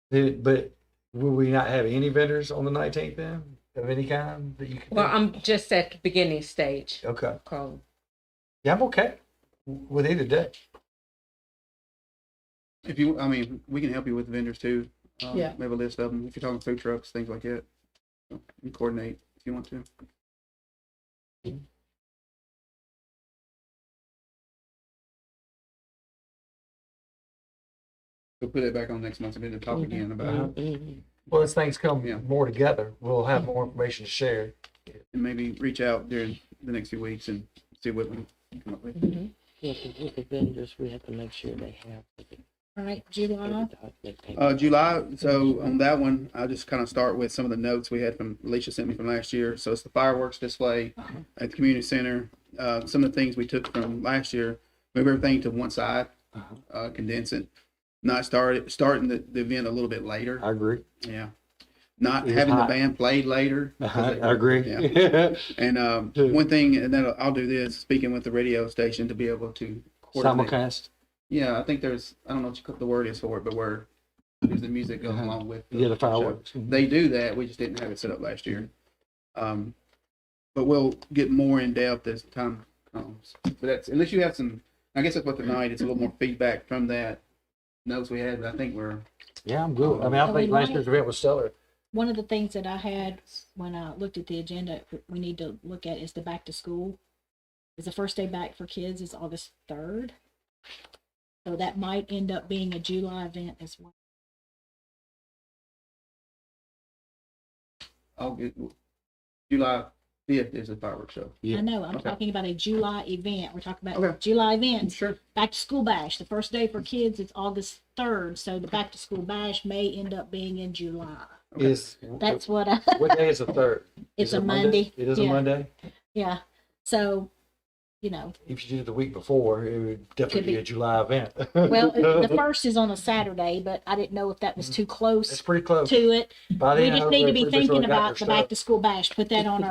Speaker 3: But will we not have any vendors on the 19th then, of any kind that you can?
Speaker 6: Well,
Speaker 3: do?
Speaker 6: I'm just at the beginning stage.
Speaker 3: Okay.
Speaker 6: Calling.
Speaker 3: Yeah, I'm okay with either day.
Speaker 5: If you, I mean, we can help you with vendors too.
Speaker 7: Yeah.
Speaker 5: We have a list of them. If you're talking food trucks, things like that. So you can coordinate if you want to. We'll put it back on next month and then talk again about it.
Speaker 10: Mhm.
Speaker 3: Well, as things come
Speaker 5: Yeah.
Speaker 3: more together, we'll have more information to share.
Speaker 5: And maybe reach out during the next few weeks and see what we can come up with.
Speaker 6: Mhm.
Speaker 10: Yeah, 'cause with the vendors, we have to make sure they have the
Speaker 1: All right, July.
Speaker 5: July, so on that one, I'll just kind of start with some of the notes we had from, Alicia sent me from last year. So it's the fireworks display at the community center. Some of the things we took from last year, move everything to one side, condense it. Not starting the event a little bit later.
Speaker 3: I agree.
Speaker 5: Yeah. Not
Speaker 3: It's
Speaker 5: having
Speaker 3: hot.
Speaker 5: the band played later.
Speaker 3: I agree.
Speaker 5: Yeah. And one thing, and then I'll do this, speaking with the radio station to be able to coordinate.
Speaker 3: Simulcast.
Speaker 5: Yeah, I think there's, I don't know what the word is for it, but where there's the music goes along with.
Speaker 3: Yeah, the
Speaker 5: show.
Speaker 3: fireworks.
Speaker 5: They do that. We just didn't have it set up last year. But we'll get more in depth as time comes. But that's, unless you have some, I guess that's what tonight, it's a little more feedback from that notes we had, but I think we're,
Speaker 3: Yeah, I'm good. I mean, I
Speaker 1: So
Speaker 3: think
Speaker 1: we
Speaker 3: last
Speaker 1: might-
Speaker 3: year's event was stellar.
Speaker 1: One of the things that I had when I looked at the agenda, we need to look at is the back to school. Is the first day back for kids is August 3rd. So that might end up being a July event as well.
Speaker 5: I'll get, July 5th is a fireworks show.
Speaker 3: Yeah.
Speaker 1: I know, I'm
Speaker 5: Okay.
Speaker 1: talking about a July event. We're talking about
Speaker 5: Okay.
Speaker 1: July events.
Speaker 5: Sure.
Speaker 1: Back to school bash. The first day for kids is August 3rd. So the back to school bash may end up being in July.
Speaker 5: Okay.
Speaker 1: That's what I,
Speaker 3: What day is the 3rd?
Speaker 1: it's
Speaker 3: Is
Speaker 1: a
Speaker 3: it
Speaker 1: Monday.
Speaker 3: It is a
Speaker 1: Yeah.
Speaker 3: Monday?
Speaker 1: Yeah. So, you know,
Speaker 3: If you did it the week before, it would definitely
Speaker 1: Could
Speaker 3: be
Speaker 1: be.
Speaker 3: a July event.
Speaker 1: well, the first is on a Saturday, but I didn't know if that was too
Speaker 3: It's
Speaker 1: close
Speaker 3: pretty close.
Speaker 1: to it.
Speaker 3: By
Speaker 1: We
Speaker 3: then,
Speaker 1: just
Speaker 3: hopefully
Speaker 1: need to be
Speaker 3: everybody's already
Speaker 1: thinking
Speaker 3: got
Speaker 1: about
Speaker 3: their
Speaker 1: the back
Speaker 3: stuff.
Speaker 1: to school bash. Put that on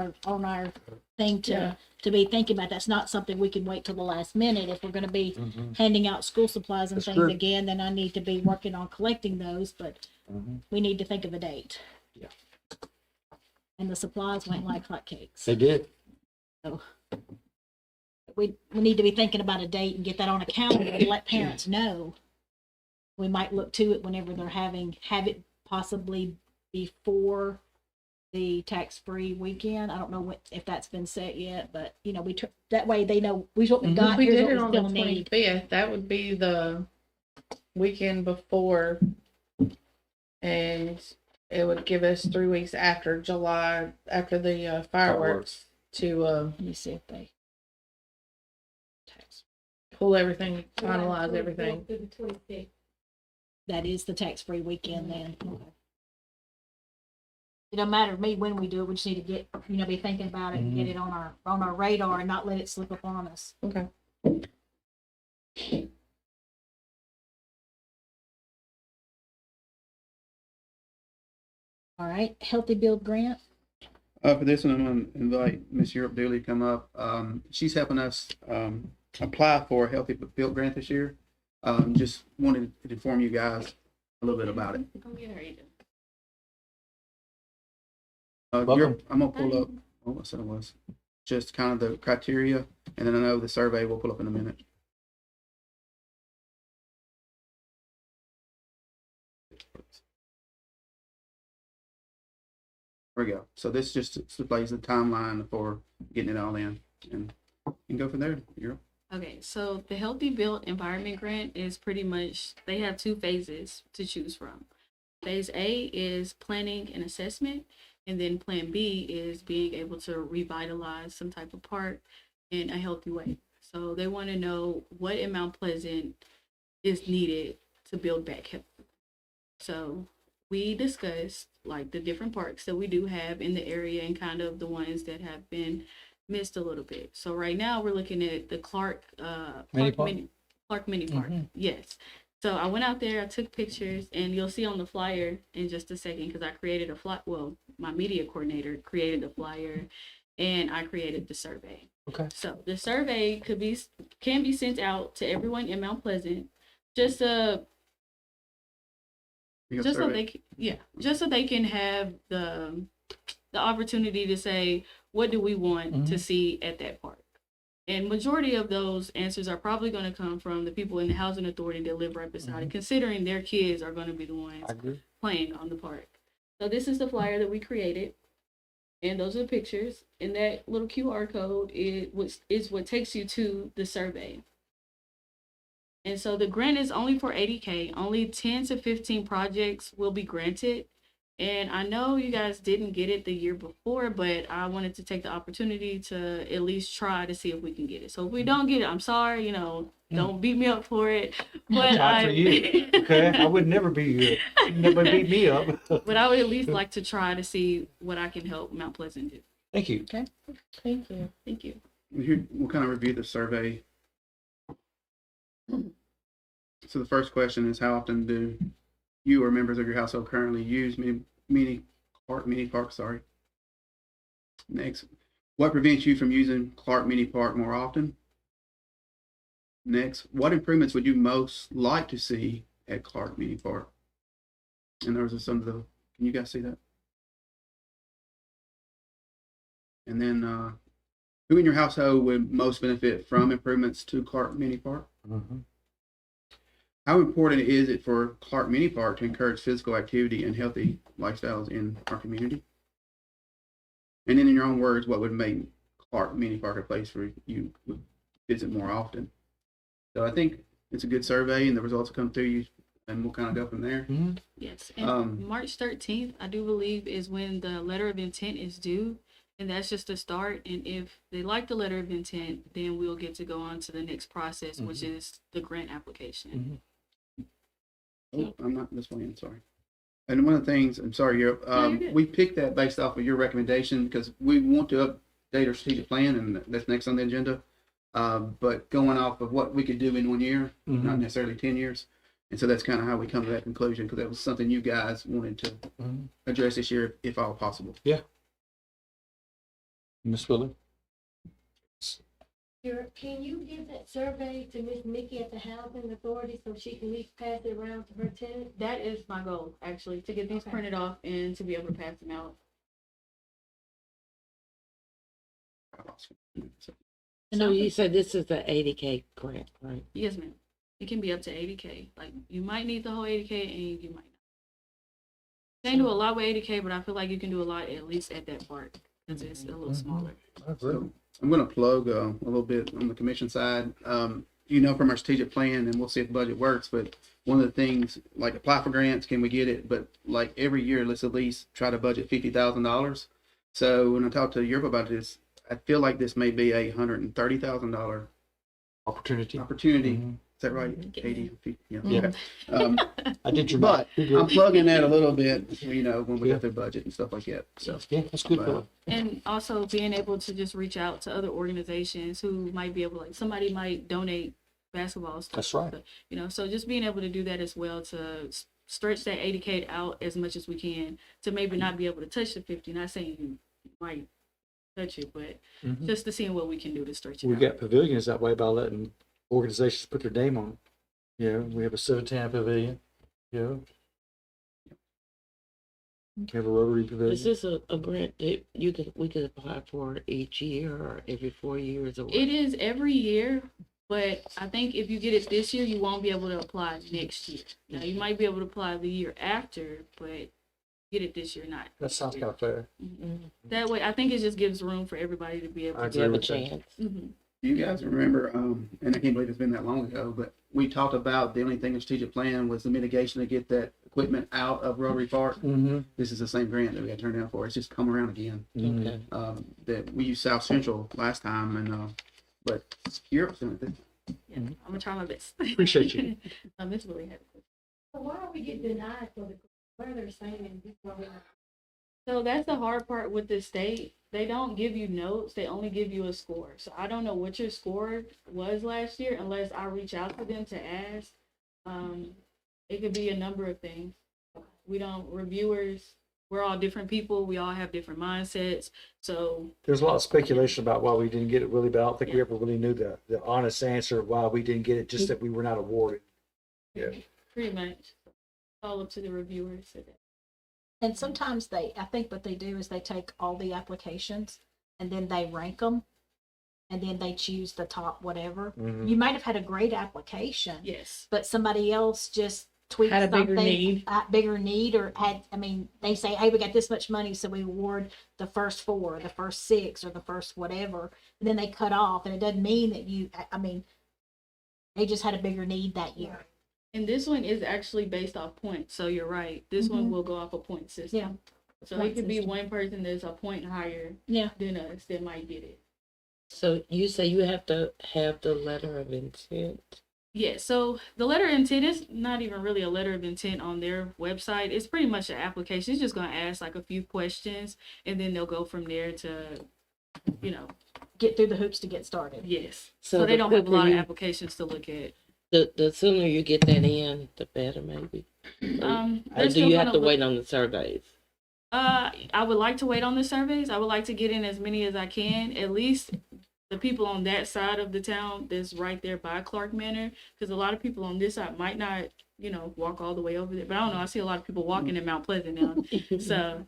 Speaker 1: our thing
Speaker 7: Yeah.
Speaker 1: to be thinking about. That's not something we can wait till the last minute. If we're going to be
Speaker 3: Mhm.
Speaker 1: handing out school supplies and
Speaker 3: That's
Speaker 1: things
Speaker 3: true.
Speaker 1: again, then I need to be working on collecting those. But
Speaker 3: Mhm.
Speaker 1: we need to think of a date.
Speaker 3: Yeah.
Speaker 1: And the supplies went like hotcakes.
Speaker 3: They did.
Speaker 1: We need to be thinking about a date and get that on a calendar and let parents know. We might look to it whenever they're have it possibly before the tax-free weekend. I don't know if that's been set yet, but you know, that way they know we what we got.
Speaker 7: If we
Speaker 1: here's
Speaker 7: did
Speaker 1: what
Speaker 7: it on the
Speaker 1: still need.
Speaker 7: 25th, that would be the weekend before. And it would give us 3 weeks after July, after the fireworks, to
Speaker 1: Let me see if they tax.
Speaker 7: pull everything, finalize everything.
Speaker 1: That is the tax-free weekend then. Okay. It don't matter to me when we do it. We just need to get, be thinking about it and get it on our radar and not let it slip up on us.
Speaker 7: Okay.
Speaker 1: All right, Healthy Build Grant.
Speaker 5: For this one, I'm going to invite Miss Europe Dooley to come up. She's helping us apply for a Healthy Built grant this year. Just wanted to inform you guys a little bit about it.
Speaker 3: Welcome.
Speaker 5: I'm going to pull up, what I said it was, just kind of the criteria, and then I know the survey we'll pull up in a minute. There we go. So this just displays the timeline for getting it all in, and you can go from there. Europe.
Speaker 11: Okay, so the Healthy Built Environment Grant is pretty much, they have two phases to choose from. Phase A is planning and assessment, and then Plan B is being able to revitalize some type of park in a healthy way. So they want to know what in Mount Pleasant is needed to build back health. So we discussed like the different parks that we do have in the area and kind of the ones that have been missed a little bit. So right now we're looking at the
Speaker 3: Mini Park?
Speaker 11: Clark Mini Park. Yes. So I went out there, I took pictures, and you'll see on the flyer in just a second because I created a my media coordinator created the flyer, and I created the survey.
Speaker 3: Okay.
Speaker 11: So the survey can be sent out to everyone in Mount Pleasant, just
Speaker 5: You got
Speaker 11: just so
Speaker 5: survey?
Speaker 11: just so they can have the opportunity to say, what do we want to see at that park? And majority of those answers are probably going to come from the people in the housing authority that live right beside it, considering their kids are going to be the ones
Speaker 3: I agree.
Speaker 11: playing on the park. So this is the flyer that we created, and those are the pictures. And that little QR code is what takes you to the survey. And so the grant is only for 80K. Only 10 to 15 projects will be granted. And I know you guys didn't get it the year before, but I wanted to take the opportunity to at least try to see if we can get it. So if we don't get it, I'm sorry, don't beat me up for it. But
Speaker 3: Not for you. Okay. I would never be you. Never beat me up.
Speaker 11: but I would at least like to try to see what I can help Mount Pleasant do.
Speaker 3: Thank you.
Speaker 1: Thank you.
Speaker 11: Thank you.
Speaker 5: Here, we'll kind of review the survey. So the first question is, how often do you or members of your household currently use mini park? Sorry. Next, what prevents you from using Clark Mini Park more often? Next, what improvements would you most like to see at Clark Mini Park? And those are some of the. Can you guys see that? And then, who in your household would most benefit from improvements to Clark Mini Park? How important is it for Clark Mini Park to encourage physical activity and healthy lifestyles in our community? And then in your own words, what would make Clark Mini Park a place where you would visit more often? So I think it's a good survey and the results will come through you and we'll kind of go from there.
Speaker 11: Yes. And March 13th, I do believe, is when the letter of intent is due. And that's just a start. And if they like the letter of intent, then we'll get to go on to the next process, which is the grant application.
Speaker 5: Oh, I'm not displaying, sorry. And one of the things, I'm sorry,
Speaker 11: you're good.
Speaker 5: we picked that based off of your recommendation because we want to update our strategic plan and that's next on the agenda. But going off of what we could do in 1 year, not necessarily 10 years. And so that's kind of how we come to that conclusion because that was something you guys wanted to address this year if all possible.
Speaker 3: Yeah. Miss Willie?
Speaker 12: Can you give that survey to Miss Mickey at the Housing Authority so she can at least pass it around to her tenants?
Speaker 11: That is my goal, actually, to get these printed off and to be able to pass them out.
Speaker 10: So you said this is the 80K grant, right?
Speaker 11: Yes, ma'am. It can be up to 80K. Like, you might need the whole 80K and you might not. They do a lot with 80K, but I feel like you can do a lot at least at that part because it's a little smaller.
Speaker 5: So I'm going to plug a little bit on the commission side. From our strategic plan, and we'll see if the budget works. But one of the things, like apply for grants, can we get it? But like every year, let's at least try to budget $50,000. So when I talk to Europe about this, I feel like this may be a $130,000
Speaker 3: Opportunity.
Speaker 5: Is that right? 80, 50, yeah.
Speaker 3: Yeah.
Speaker 5: Okay.
Speaker 3: I did your
Speaker 5: But
Speaker 3: math. You're
Speaker 5: I'm
Speaker 3: good.
Speaker 5: plugging that a little bit, when we get their budget and stuff like that. So
Speaker 3: Yeah, that's good.
Speaker 5: Wow.
Speaker 3: Philip.
Speaker 11: And also being able to just reach out to other organizations who might be able, like somebody might donate basketball stuff.
Speaker 3: That's right.
Speaker 11: So just being able to do that as well to stretch that 80K out as much as we can to maybe not be able to touch the 50. Not saying you might touch it, but just to seeing what we can do to stretch it
Speaker 3: We
Speaker 11: out.
Speaker 3: got pavilions that way by letting organizations put their name on it. We have a 710 pavilion. We have a Rotary
Speaker 10: Is
Speaker 3: pavilion.
Speaker 10: this a grant that we could apply for each year or every 4 years or what?
Speaker 11: It is every year, but I think if you get it this year, you won't be able to apply next year. Now, you might be able to apply the year after, but get it this year, not.
Speaker 3: That sounds kind of fair.
Speaker 11: That way, I think it just gives room for everybody to be able
Speaker 3: I
Speaker 11: to.
Speaker 10: You have a
Speaker 3: agree with that.
Speaker 10: chance.
Speaker 11: Mhm.
Speaker 5: do you guys remember, and I can't believe it's been that long ago, but we talked about the only thing in strategic plan was the mitigation to get that equipment out of Rotary Park. This is the same grant that we got turned down for. It's just come around again.
Speaker 10: Okay.
Speaker 5: That we used South Central last time, and but Europe's doing it.
Speaker 11: Yeah, I'm gonna try my best.
Speaker 3: Appreciate you.
Speaker 11: Miss Willie had a question.
Speaker 12: So why are we getting denied for the, where they're saying this?
Speaker 11: So that's the hard part with the state. They don't give you notes. They only give you a score. So I don't know what your score was last year unless I reach out to them to ask. It could be a number of things. We don't, reviewers, we're all different people. We all have different mindsets. So
Speaker 3: There's a lot of speculation about why we didn't get it really, but I don't think we ever really knew the honest answer of why we didn't get it, just that we were not awarded. Yeah.
Speaker 11: pretty much it's all up to the reviewers.
Speaker 1: And sometimes I think what they do is they take all the applications and then they rank them. And then they choose the top whatever.
Speaker 3: Mhm.
Speaker 1: You might have had a great application,
Speaker 11: Yes.
Speaker 1: but somebody else just tweaked
Speaker 7: Had a bigger
Speaker 1: something,
Speaker 7: need.
Speaker 1: bigger need, or they say, hey, we got this much money, so we award the first 4, the first 6, or the first whatever, and then they cut off, and it doesn't mean that they just had a bigger need that year.
Speaker 11: And this one is actually based off points. So you're right. This one
Speaker 1: Mhm.
Speaker 11: will go off a point system.
Speaker 1: Yeah.
Speaker 11: So
Speaker 1: Point
Speaker 11: it could be
Speaker 1: system.
Speaker 11: one person that's a point higher
Speaker 1: Yeah.
Speaker 11: than us that might get it.
Speaker 10: So you say you have to have the letter of intent?
Speaker 11: Yeah, so the letter of intent is not even really a letter of intent on their website. It's pretty much an application. It's just going to ask like a few questions and then they'll go from there to,
Speaker 1: Get through the hoops to get started.
Speaker 11: yes.
Speaker 10: So
Speaker 11: So they
Speaker 10: the
Speaker 11: don't have a
Speaker 10: quicker
Speaker 11: lot of
Speaker 10: you-
Speaker 11: applications to look at.
Speaker 10: The sooner you get that in, the better maybe.
Speaker 11: Or
Speaker 10: Or do you have to wait on the surveys?
Speaker 11: I would like to wait on the surveys. I would like to get in as many as I can. At least the people on that side of the town that's right there by Clark Manor, because a lot of people on this side might not, walk all the way over there. But I don't know. I see a lot of people walking in Mount Pleasant now. So,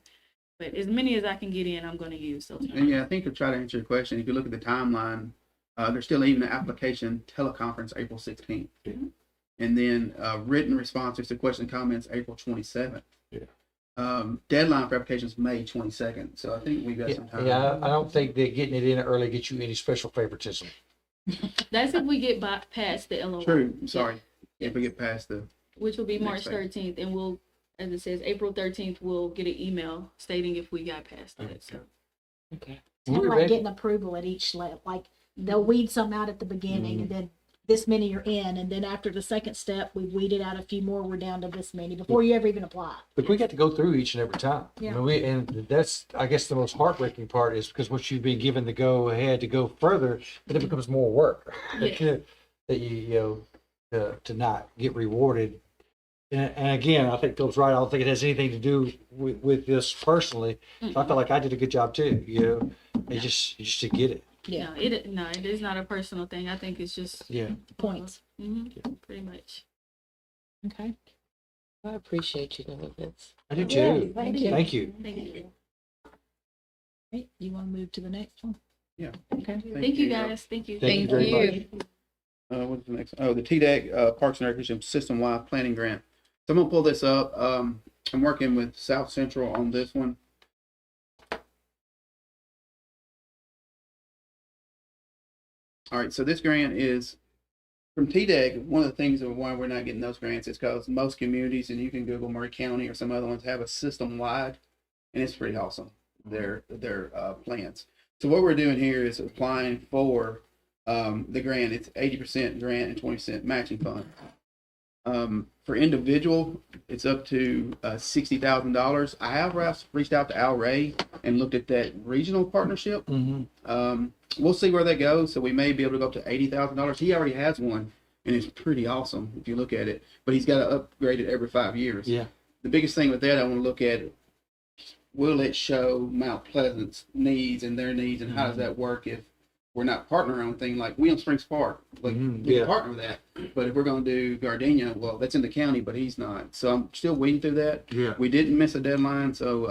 Speaker 11: but as many as I can get in, I'm going to use those.
Speaker 5: And yeah, I think to try to answer your question, if you look at the timeline, there's still even an application teleconference April 16th.
Speaker 11: Mhm.
Speaker 5: And then written responses to question and comments April 27th.
Speaker 3: Yeah.
Speaker 5: Deadline for applications May 22nd. So I think we've got some time.
Speaker 3: Yeah, I don't think that getting it in early gets you any special favoritism.
Speaker 11: That's if we get past the LOI.
Speaker 5: True. I'm sorry. If we get past the,
Speaker 11: Which will be
Speaker 5: Next
Speaker 11: March 13th. And we'll, as it says, April 13th, we'll get an email stating if we got past that. So.
Speaker 10: Okay.
Speaker 1: It's kind of like getting approval at each level. Like they'll weed some out at the beginning, and then this many are in, and then after the second step, we've weeded out a few more. We're down to this many before you ever even apply.
Speaker 3: But we got to go through each and every time.
Speaker 1: Yeah.
Speaker 3: I mean, and that's, I guess, the most heartbreaking part is because once you've been given the go ahead to go further, then it becomes more work.
Speaker 11: Yes.
Speaker 3: That to not get rewarded. And again, I think Phil's right. I don't think it has anything to do with this personally. So I feel like I did a good job too. You just to get it.
Speaker 1: Yeah.
Speaker 11: No, it is not a personal thing. I think it's just
Speaker 3: Yeah.
Speaker 1: Points.
Speaker 11: pretty much.
Speaker 1: Okay.
Speaker 10: I appreciate you doing this.
Speaker 3: I do
Speaker 1: Yeah,
Speaker 3: too.
Speaker 1: thank you.
Speaker 3: Thank you.
Speaker 11: Thank you.
Speaker 1: Right, you want to move to the next one?
Speaker 5: Yeah.
Speaker 1: Okay.
Speaker 11: Thank you guys. Thank you.
Speaker 3: Thank you very much.
Speaker 5: what's the next? Oh, the TDEC Parks and Recreation System-wide Planning Grant. So I'm gonna pull this up. I'm working with South Central on this one. All right, so this grant is from TDEC. One of the things of why we're not getting those grants is because most communities, and you can Google Murray County or some other ones, have a system-wide, and it's pretty awesome. Their plans. So what we're doing here is applying for the grant. It's 80% grant and 20% matching fund. For individual, it's up to $60,000. I have reached out to Al Ray and looked at that regional partnership. We'll see where that goes. So we may be able to go up to $80,000. He already has one, and it's pretty awesome if you look at it. But he's got to upgrade it every 5 years.
Speaker 3: Yeah.
Speaker 5: The biggest thing with that, I want to look at, will it show Mount Pleasant's needs and their needs, and how does that work if we're not partnering on thing like William Springs Park? Like we
Speaker 3: Yeah.
Speaker 5: can partner with that, but if we're going to do Gardenia, well, that's in the county, but he's not. So I'm still waiting through that.
Speaker 3: Yeah.
Speaker 5: We didn't miss a deadline, so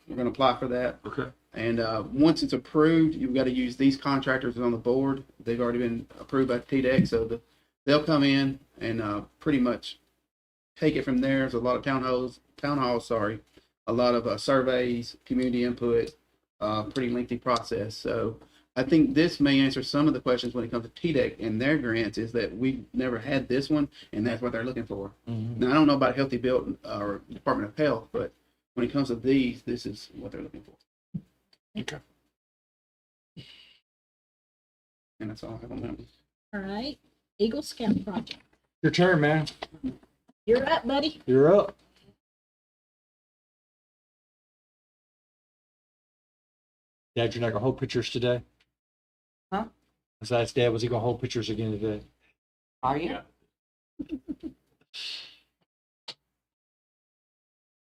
Speaker 5: we're going to apply for that.
Speaker 3: Okay.
Speaker 5: And once it's approved, you've got to use these contractors on the board. They've already been approved by TDEC, so they'll come in and pretty much take it from there. There's a lot of town halls, a lot of surveys, community input, pretty lengthy process. So I think this may answer some of the questions when it comes to TDEC and their grants, is that we've never had this one, and that's what they're looking for. Now, I don't know about Healthy Built or Department of Health, but when it comes to these, this is what they're looking for.
Speaker 3: Okay.
Speaker 5: And that's all I have on that one.
Speaker 1: All right. Eagle Scout Project.
Speaker 3: Your turn, man.
Speaker 1: You're up, buddy.
Speaker 3: You're up.
Speaker 2: Dad, you're not gonna hold pictures today?
Speaker 13: Huh?
Speaker 2: I asked Dad, was he gonna hold pictures again today?
Speaker 13: Are you?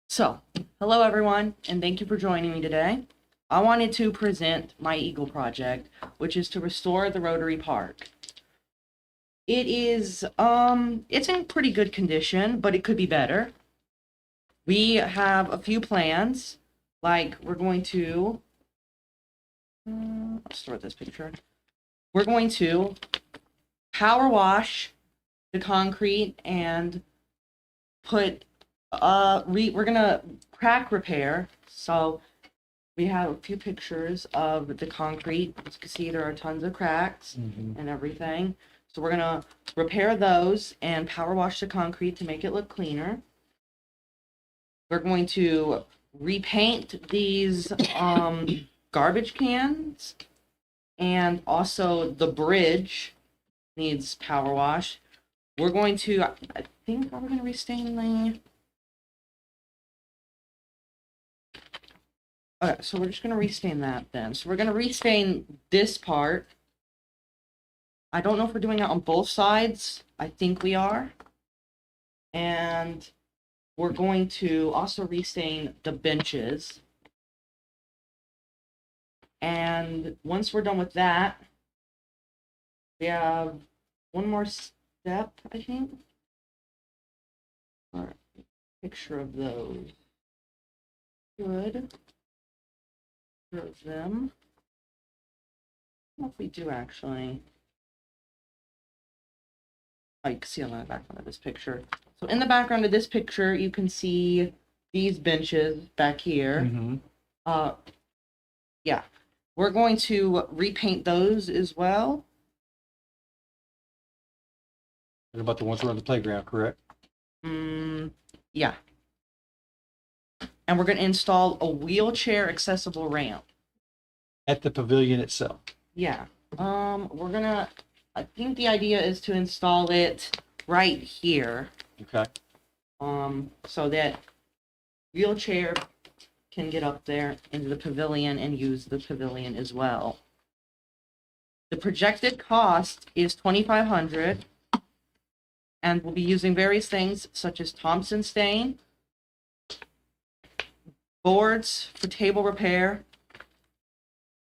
Speaker 13: So, hello everyone, and thank you for joining me today. I wanted to present my Eagle project, which is to restore the Rotary Park. It is, it's in pretty good condition, but it could be better. We have a few plans, like we're going to, I'll start this picture. We're going to power wash the concrete and put, we're gonna crack repair. So we have a few pictures of the concrete. As you can see, there are tons of cracks and everything. So we're gonna repair those and power wash the concrete to make it look cleaner. We're going to repaint these garbage cans, and also the bridge needs power wash. We're going to, I think, are we going to restain the... Okay, so we're just going to restain that then. So we're going to restain this part. I don't know if we're doing it on both sides. I think we are. And we're going to also restain the benches. And once we're done with that, we have one more step, I think. All right, picture of those. Good. Picture of them. I don't know if we do actually. Oh, you can see on the background of this picture. So in the background of this picture, you can see these benches back here. Yeah. We're going to repaint those as well.
Speaker 2: What about the ones around the playground, correct?
Speaker 13: Yeah. And we're going to install a wheelchair accessible ramp.
Speaker 2: At the pavilion itself.
Speaker 13: Yeah. We're gonna, I think the idea is to install it right here.
Speaker 2: Okay.
Speaker 13: So that wheelchair can get up there into the pavilion and use the pavilion as well. The projected cost is $2,500, and we'll be using various things such as Thompson stain, boards for table repair,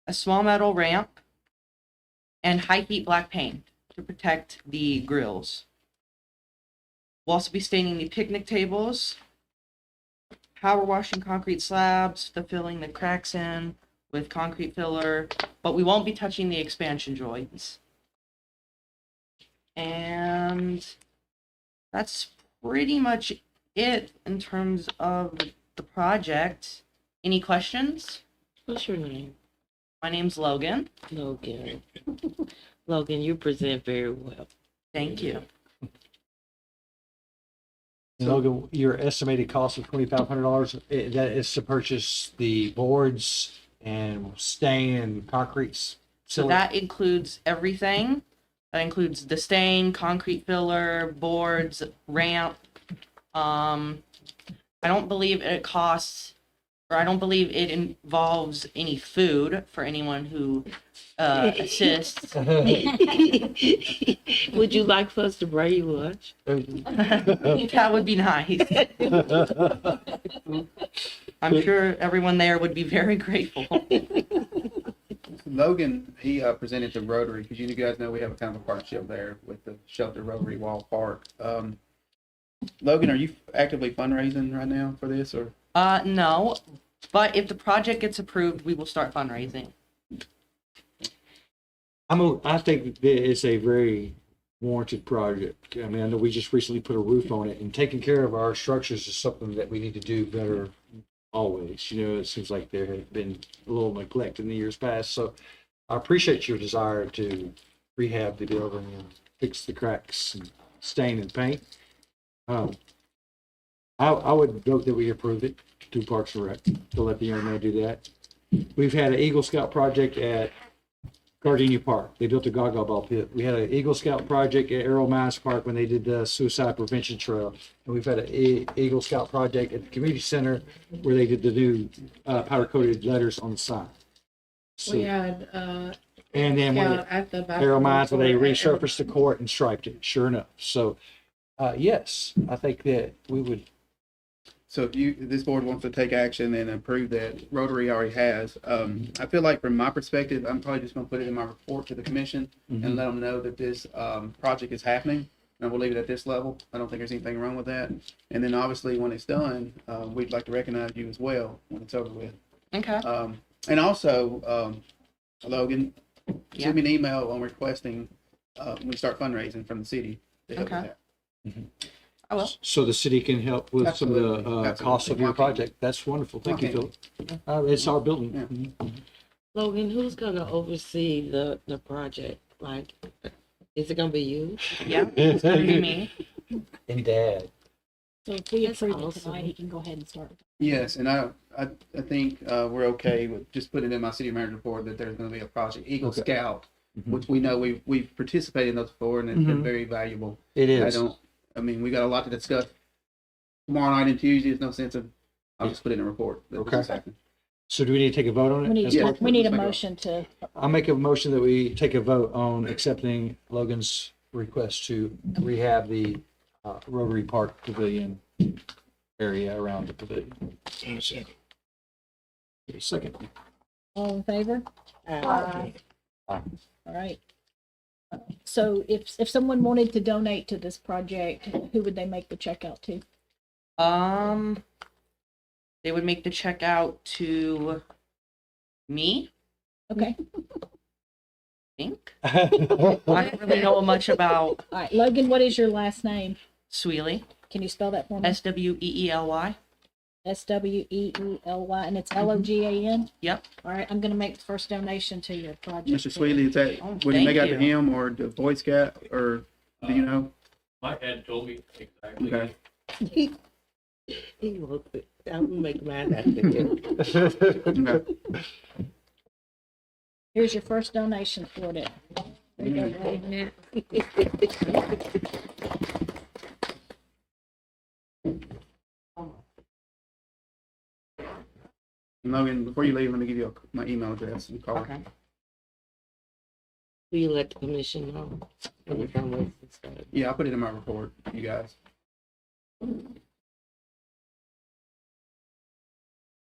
Speaker 13: a small metal ramp, and high heat black paint to protect the grills. We'll also be staining the picnic tables, power washing concrete slabs, filling the cracks in with concrete filler, but we won't be touching the expansion joints. And that's pretty much it in terms of the project. Any questions?
Speaker 10: What's your name?
Speaker 13: My name's Logan.
Speaker 10: Logan. Logan, you present very well.
Speaker 13: Thank you.
Speaker 2: Logan, your estimated cost of $2,500, that is to purchase the boards and stain and concrete.
Speaker 13: So that includes everything. That includes the stain, concrete filler, boards, ramp. I don't believe it costs, or I don't believe it involves any food for anyone who assists.
Speaker 10: Would you like for us to bring you lunch?
Speaker 13: That would be nice. I'm sure everyone there would be very grateful.
Speaker 5: Logan, he presented to Rotary, because you guys know we have a kind of a partnership there with the Shelter Rotary Wall Park. Logan, are you actively fundraising right now for this, or?
Speaker 13: No, but if the project gets approved, we will start fundraising.
Speaker 2: I think that it's a very warranted project. I mean, I know we just recently put a roof on it, and taking care of our structures is something that we need to do better always. You know, it seems like there has been a little neglect in the years past. So I appreciate your desire to rehab the building and fix the cracks and stain and paint. I would vote that we approve it to Parks and Rec to let the young man do that. We've had an Eagle Scout project at Gardenia Park. They built a Gaga ball pit. We had an Eagle Scout project at Arrow Mines Park when they did the suicide prevention trail. And we've had an Eagle Scout project at the community center where they did the new powder coated letters on the sign.
Speaker 7: We had,
Speaker 2: And then when
Speaker 7: at the
Speaker 2: Arrow Mines, where they
Speaker 7: court,
Speaker 2: resurfaced the court and striped it, sure enough. So, yes, I think that we would,
Speaker 5: So if this board wants to take action and approve that Rotary already has, I feel like from my perspective, I'm probably just gonna put it in my report to the commission and let them know that this, project is happening. And we'll leave it at this level. I don't think there's anything wrong with that. And then obviously when it's done, we'd like to recognize you as well when it's over with.
Speaker 13: Okay.
Speaker 5: And also, Logan,
Speaker 13: Yeah.
Speaker 5: send me an email on requesting, we start fundraising from the city to help with
Speaker 13: Okay.
Speaker 5: that.
Speaker 13: I will.
Speaker 2: so the city can help with some of the
Speaker 5: Absolutely.
Speaker 2: costs of your project. That's wonderful. Thank you, Philip. It's our building.
Speaker 5: Yeah.
Speaker 10: Logan, who's gonna oversee the project? Like, is it gonna be you?
Speaker 13: Yeah, it's gonna be me.
Speaker 2: And Dad.
Speaker 1: So if we
Speaker 10: That's
Speaker 1: approve it
Speaker 10: awesome.
Speaker 1: tonight, he can go ahead and start.
Speaker 5: Yes, and I think we're okay with just putting in my city manager report that there's going to be a project Eagle
Speaker 2: Okay.
Speaker 5: Scout,
Speaker 2: Mhm.
Speaker 5: which we know we've participated in those before, and it's been
Speaker 2: Mhm.
Speaker 5: very valuable.
Speaker 2: It is.
Speaker 5: I mean, we got a lot to discuss tomorrow night and Tuesday. There's no sense of. I'll just put it in a report. that
Speaker 2: Okay.
Speaker 5: this is happening.
Speaker 2: So do we need to take a vote on it?
Speaker 1: We need,
Speaker 2: As
Speaker 5: Yeah.
Speaker 2: far-
Speaker 1: we need a
Speaker 5: Let's make a-
Speaker 1: motion to,
Speaker 2: I'll make a motion that we take a vote on accepting Logan's request to rehab the Rotary Park Pavilion area around the pavilion. Second.
Speaker 1: all in favor?
Speaker 10: Aye.
Speaker 1: All right. So if someone wanted to donate to this project, who would they make the check out to?
Speaker 13: They would make the check out to me,
Speaker 1: Okay,
Speaker 13: I think. I don't really know much about
Speaker 1: all right. Logan, what is your last name?
Speaker 13: Sweely,
Speaker 1: Can you spell that for me?
Speaker 13: Sweely.
Speaker 1: Sweely, and it's Logan?
Speaker 13: Yep.
Speaker 1: All right, I'm gonna make the first donation to your project.
Speaker 5: Mr. Sweeley, is that
Speaker 13: Oh,
Speaker 5: would you
Speaker 13: thank
Speaker 5: make out to
Speaker 13: you.
Speaker 5: him or the Boy Scout or do you know?
Speaker 14: My head told me exactly.
Speaker 5: Okay.
Speaker 10: He looked it. I'm gonna make mine after him.
Speaker 5: Okay.
Speaker 1: Here's your first donation for it. There you go, Logan.
Speaker 5: And Logan, before you leave, let me give you my email address and call.
Speaker 13: Okay.
Speaker 10: Will you let the commission know when the fundraising starts?
Speaker 5: Yeah, I'll put it in my report, you guys.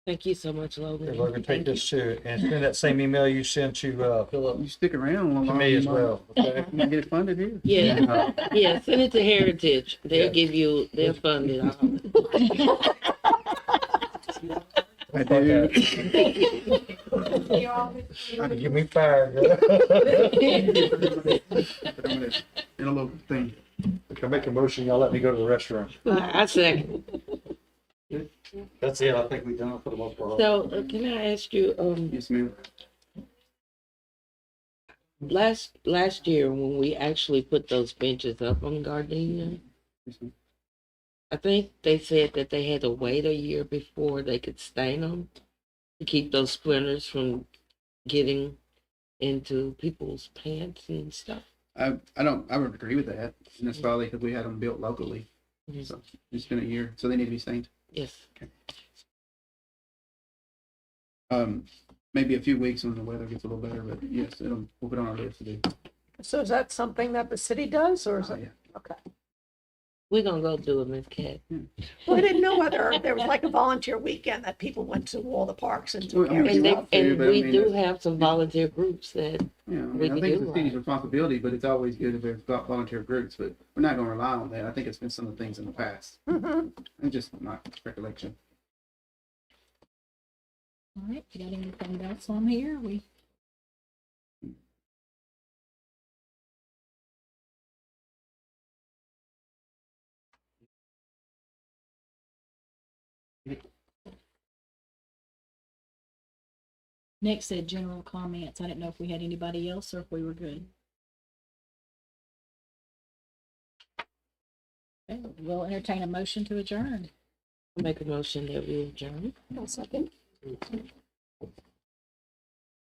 Speaker 10: Thank you so much, Logan.
Speaker 2: Logan, take this too, and send that same email you sent to Philip
Speaker 5: You stick around long
Speaker 2: to me as well. Okay.
Speaker 5: You might get it funded here.
Speaker 10: Yeah, yeah, send it to Heritage. They'll
Speaker 2: Yeah.
Speaker 10: they'll fund it all.
Speaker 5: I do.
Speaker 2: Give me fired.
Speaker 5: In a little thing.
Speaker 2: Okay, make a motion, y'all let me go to the restroom.
Speaker 10: I second.
Speaker 2: That's it, I think we've done it for the most part.
Speaker 10: So, can I ask you,
Speaker 5: Yes, ma'am.
Speaker 10: last year when we actually put those benches up on Gardenia,
Speaker 5: Yes, ma'am.
Speaker 10: I think they said that they had to wait a year before they could stain them to keep those splinters from getting into people's pants and stuff.
Speaker 5: I would agree with that. And that's probably because we had them built locally. So it's been a year, so they need to be stained.
Speaker 10: Yes.
Speaker 5: Maybe a few weeks when the weather gets a little better, but yes, we'll put it on our list to do.
Speaker 15: So is that something that the city does, or is
Speaker 5: Oh,
Speaker 15: it?
Speaker 5: yeah.
Speaker 15: Okay.
Speaker 10: We're gonna go do it, Miss Cat.
Speaker 15: Well, I didn't know whether there was like a volunteer weekend that people went to all the parks and took
Speaker 5: Well, I mean,
Speaker 15: care
Speaker 10: And,
Speaker 15: of
Speaker 10: they,
Speaker 15: stuff.
Speaker 5: to,
Speaker 10: and
Speaker 5: but I
Speaker 10: we
Speaker 5: mean,
Speaker 10: do
Speaker 5: it's-
Speaker 10: have some volunteer groups that,
Speaker 5: Yeah, I
Speaker 10: We
Speaker 5: mean, I
Speaker 10: can
Speaker 5: think
Speaker 10: do
Speaker 5: it's the city's
Speaker 10: that.
Speaker 5: responsibility, but it's always good if there's got volunteer groups, but we're not gonna rely on that. I think it's been some of the things in the past.
Speaker 15: Mhm.
Speaker 5: And just my recollection.
Speaker 1: All right, you got anything else on here? Nick said general comments. I didn't know if we had anybody else or if we were good. Okay, we'll entertain a motion to adjourn.
Speaker 10: make a motion that we adjourn.
Speaker 15: One second.